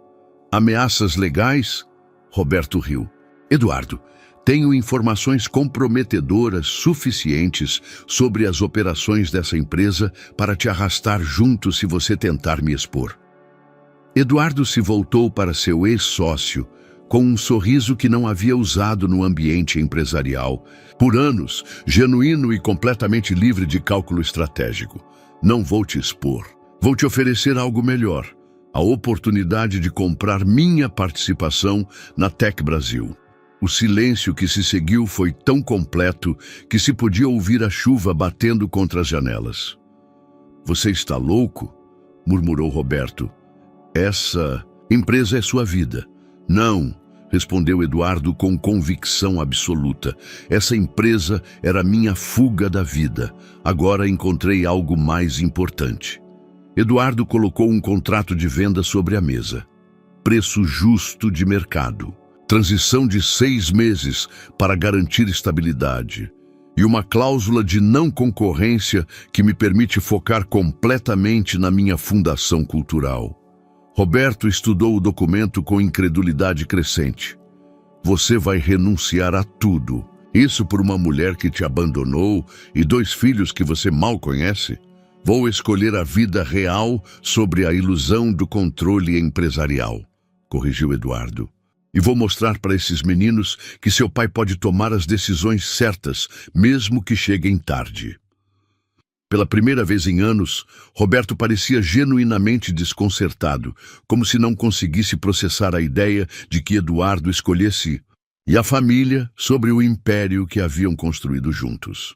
Ameaças legais? Roberto riu. Eduardo, tenho informações comprometedoras suficientes sobre as operações dessa empresa para te arrastar junto se você tentar me expor. Eduardo se voltou para seu ex-sócio com um sorriso que não havia usado no ambiente empresarial. Por anos, genuíno e completamente livre de cálculo estratégico. Não vou te expor. Vou te oferecer algo melhor. A oportunidade de comprar minha participação na Tech Brasil. O silêncio que se seguiu foi tão completo que se podia ouvir a chuva batendo contra as janelas. Você está louco? Murmurou Roberto. Essa empresa é sua vida. Não, respondeu Eduardo com convicção absoluta. Essa empresa era minha fuga da vida. Agora encontrei algo mais importante. Eduardo colocou um contrato de venda sobre a mesa. Preço justo de mercado. Transição de 6 meses para garantir estabilidade. E uma cláusula de não concorrência que me permite focar completamente na minha fundação cultural. Roberto estudou o documento com incredulidade crescente. Você vai renunciar a tudo. Isso por uma mulher que te abandonou e 2 filhos que você mal conhece? Vou escolher a vida real sobre a ilusão do controle empresarial, corrigiu Eduardo. E vou mostrar para esses meninos que seu pai pode tomar as decisões certas, mesmo que cheguem tarde. Pela primeira vez em anos, Roberto parecia genuinamente desconcertado, como se não conseguisse processar a ideia de que Eduardo escolhesse e a família sobre o império que haviam construído juntos.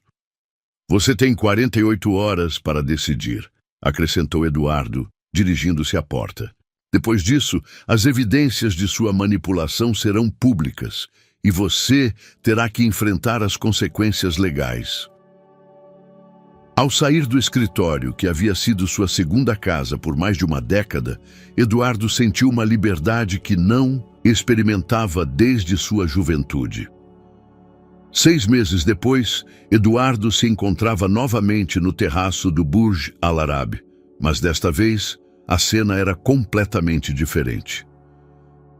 Você tem 48 horas para decidir, acrescentou Eduardo, dirigindo-se à porta. Depois disso, as evidências de sua manipulação serão públicas e você terá que enfrentar as consequências legais. Ao sair do escritório, que havia sido sua segunda casa por mais de uma década, Eduardo sentiu uma liberdade que não experimentava desde sua juventude. 6 meses depois, Eduardo se encontrava novamente no terraço do Burj Al Arab, mas desta vez a cena era completamente diferente.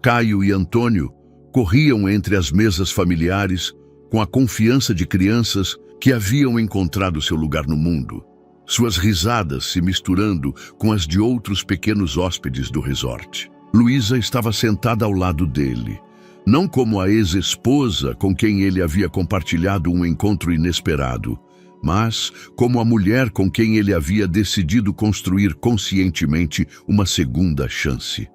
Caio e Antônio corriam entre as mesas familiares com a confiança de crianças que haviam encontrado seu lugar no mundo, suas risadas se misturando com as de outros pequenos hóspedes do resort. Luísa estava sentada ao lado dele, não como a ex-esposa com quem ele havia compartilhado um encontro inesperado, mas como a mulher com quem ele havia decidido construir conscientemente uma segunda chance.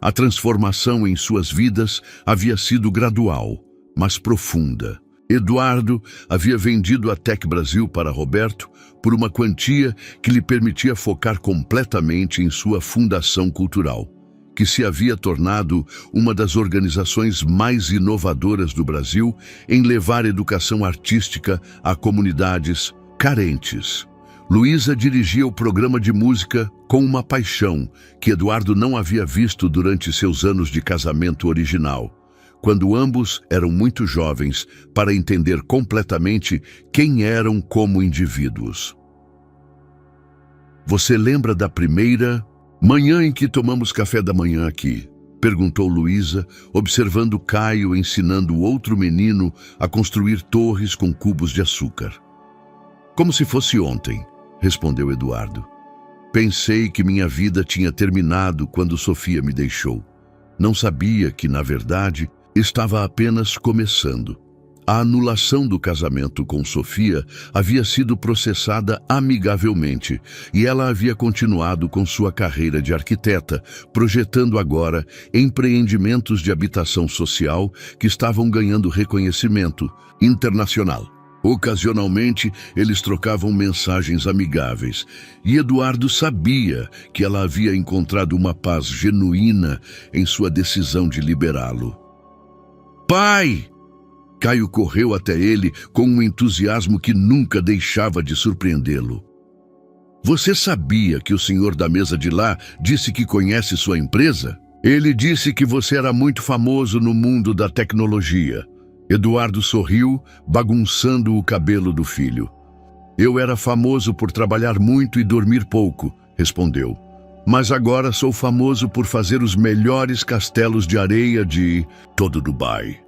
A transformação em suas vidas havia sido gradual, mas profunda. Eduardo havia vendido a Tech Brasil para Roberto por uma quantia que lhe permitia focar completamente em sua fundação cultural, que se havia tornado uma das organizações mais inovadoras do Brasil em levar educação artística a comunidades carentes. Luísa dirigia o programa de música com uma paixão que Eduardo não havia visto durante seus anos de casamento original, quando ambos eram muito jovens para entender completamente quem eram como indivíduos. Você lembra da primeira manhã em que tomamos café da manhã aqui? Perguntou Luísa, observando Caio ensinando outro menino a construir torres com cubos de açúcar. Como se fosse ontem, respondeu Eduardo. Pensei que minha vida tinha terminado quando Sofia me deixou. Não sabia que, na verdade, estava apenas começando. A anulação do casamento com Sofia havia sido processada amigavelmente e ela havia continuado com sua carreira de arquiteta, projetando agora empreendimentos de habitação social que estavam ganhando reconhecimento internacional. Ocasionalmente, eles trocavam mensagens amigáveis, e Eduardo sabia que ela havia encontrado uma paz genuína em sua decisão de liberá-lo. "Pai!" Caio correu até ele com um entusiasmo que nunca deixava de surpreendê-lo. "Você sabia que o senhor da mesa de lá disse que conhece sua empresa? Ele disse que você era muito famoso no mundo da tecnologia." Eduardo sorriu, bagunçando o cabelo do filho. "Eu era famoso por trabalhar muito e dormir pouco", respondeu. "Mas agora sou famoso por fazer os melhores castelos de areia de todo Dubai."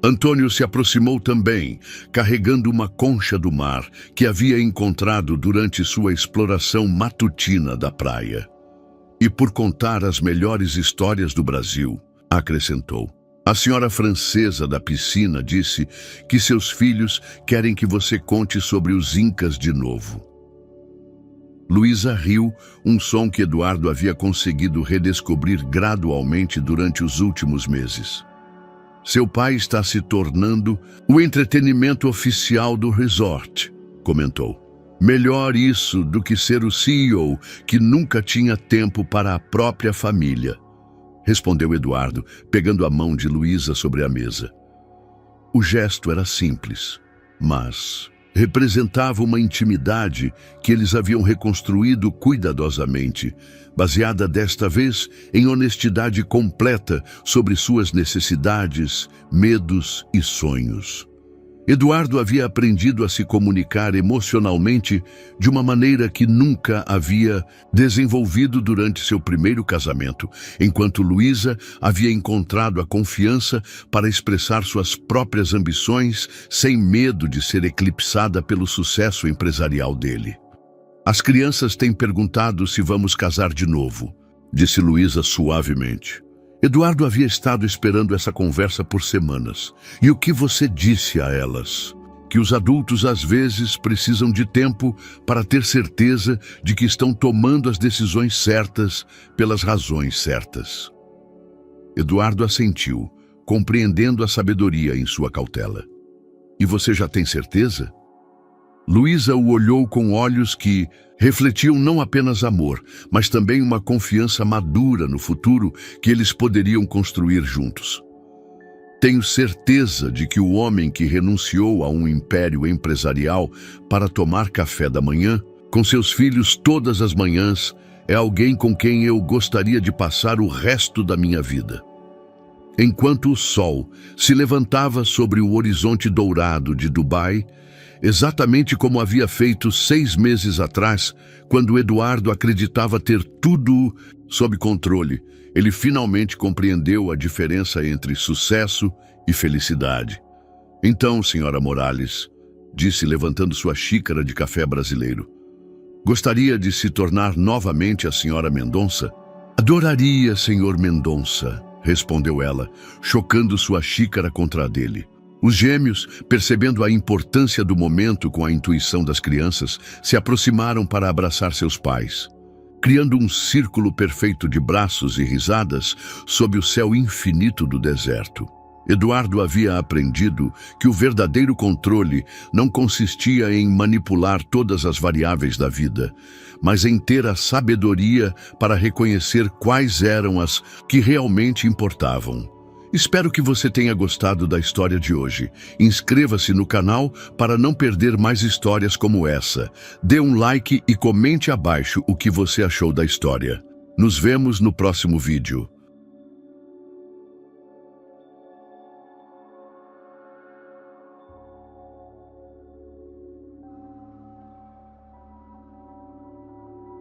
Antônio se aproximou também, carregando uma concha do mar que havia encontrado durante sua exploração matutina da praia. "E por contar as melhores histórias do Brasil", acrescentou. "A senhora francesa da piscina disse que seus filhos querem que você conte sobre os Incas de novo." Luísa riu, um som que Eduardo havia conseguido redescobrir gradualmente durante os últimos meses. "Seu pai está se tornando o entretenimento oficial do resort", comentou. "Melhor isso do que ser o CEO que nunca tinha tempo para a própria família", respondeu Eduardo, pegando a mão de Luísa sobre a mesa. O gesto era simples, mas representava uma intimidade que eles haviam reconstruído cuidadosamente, baseada desta vez em honestidade completa sobre suas necessidades, medos e sonhos. Eduardo havia aprendido a se comunicar emocionalmente de uma maneira que nunca havia desenvolvido durante seu primeiro casamento, enquanto Luísa havia encontrado a confiança para expressar suas próprias ambições sem medo de ser eclipsada pelo sucesso empresarial dele. "As crianças têm perguntado se vamos casar de novo", disse Luísa suavemente. Eduardo havia estado esperando essa conversa por semanas. "E o que você disse a elas?" "Que os adultos às vezes precisam de tempo para ter certeza de que estão tomando as decisões certas pelas razões certas." Eduardo assentiu, compreendendo a sabedoria em sua cautela. "E você já tem certeza?" Luísa o olhou com olhos que refletiam não apenas amor, mas também uma confiança madura no futuro que eles poderiam construir juntos. "Tenho certeza de que o homem que renunciou a um império empresarial para tomar café da manhã com seus filhos todas as manhãs é alguém com quem eu gostaria de passar o resto da minha vida." Enquanto o sol se levantava sobre o horizonte dourado de Dubai, exatamente como havia feito 6 meses atrás, quando Eduardo acreditava ter tudo sob controle, ele finalmente compreendeu a diferença entre sucesso e felicidade. "Então, senhora Morales", disse levantando sua xícara de café brasileiro, "gostaria de se tornar novamente a senhora Mendonça?" "Adoraria, senhor Mendonça", respondeu ela, chocando sua xícara contra a dele. Os gêmeos, percebendo a importância do momento com a intuição das crianças, se aproximaram para abraçar seus pais, criando um círculo perfeito de braços e risadas sob o céu infinito do deserto. Eduardo havia aprendido que o verdadeiro controle não consistia em manipular todas as variáveis da vida, mas em ter a sabedoria para reconhecer quais eram as que realmente importavam. Espero que você tenha gostado da história de hoje. Inscreva-se no canal para não perder mais histórias como essa. Dê um like e comente abaixo o que você achou da história. Nos vemos no próximo vídeo.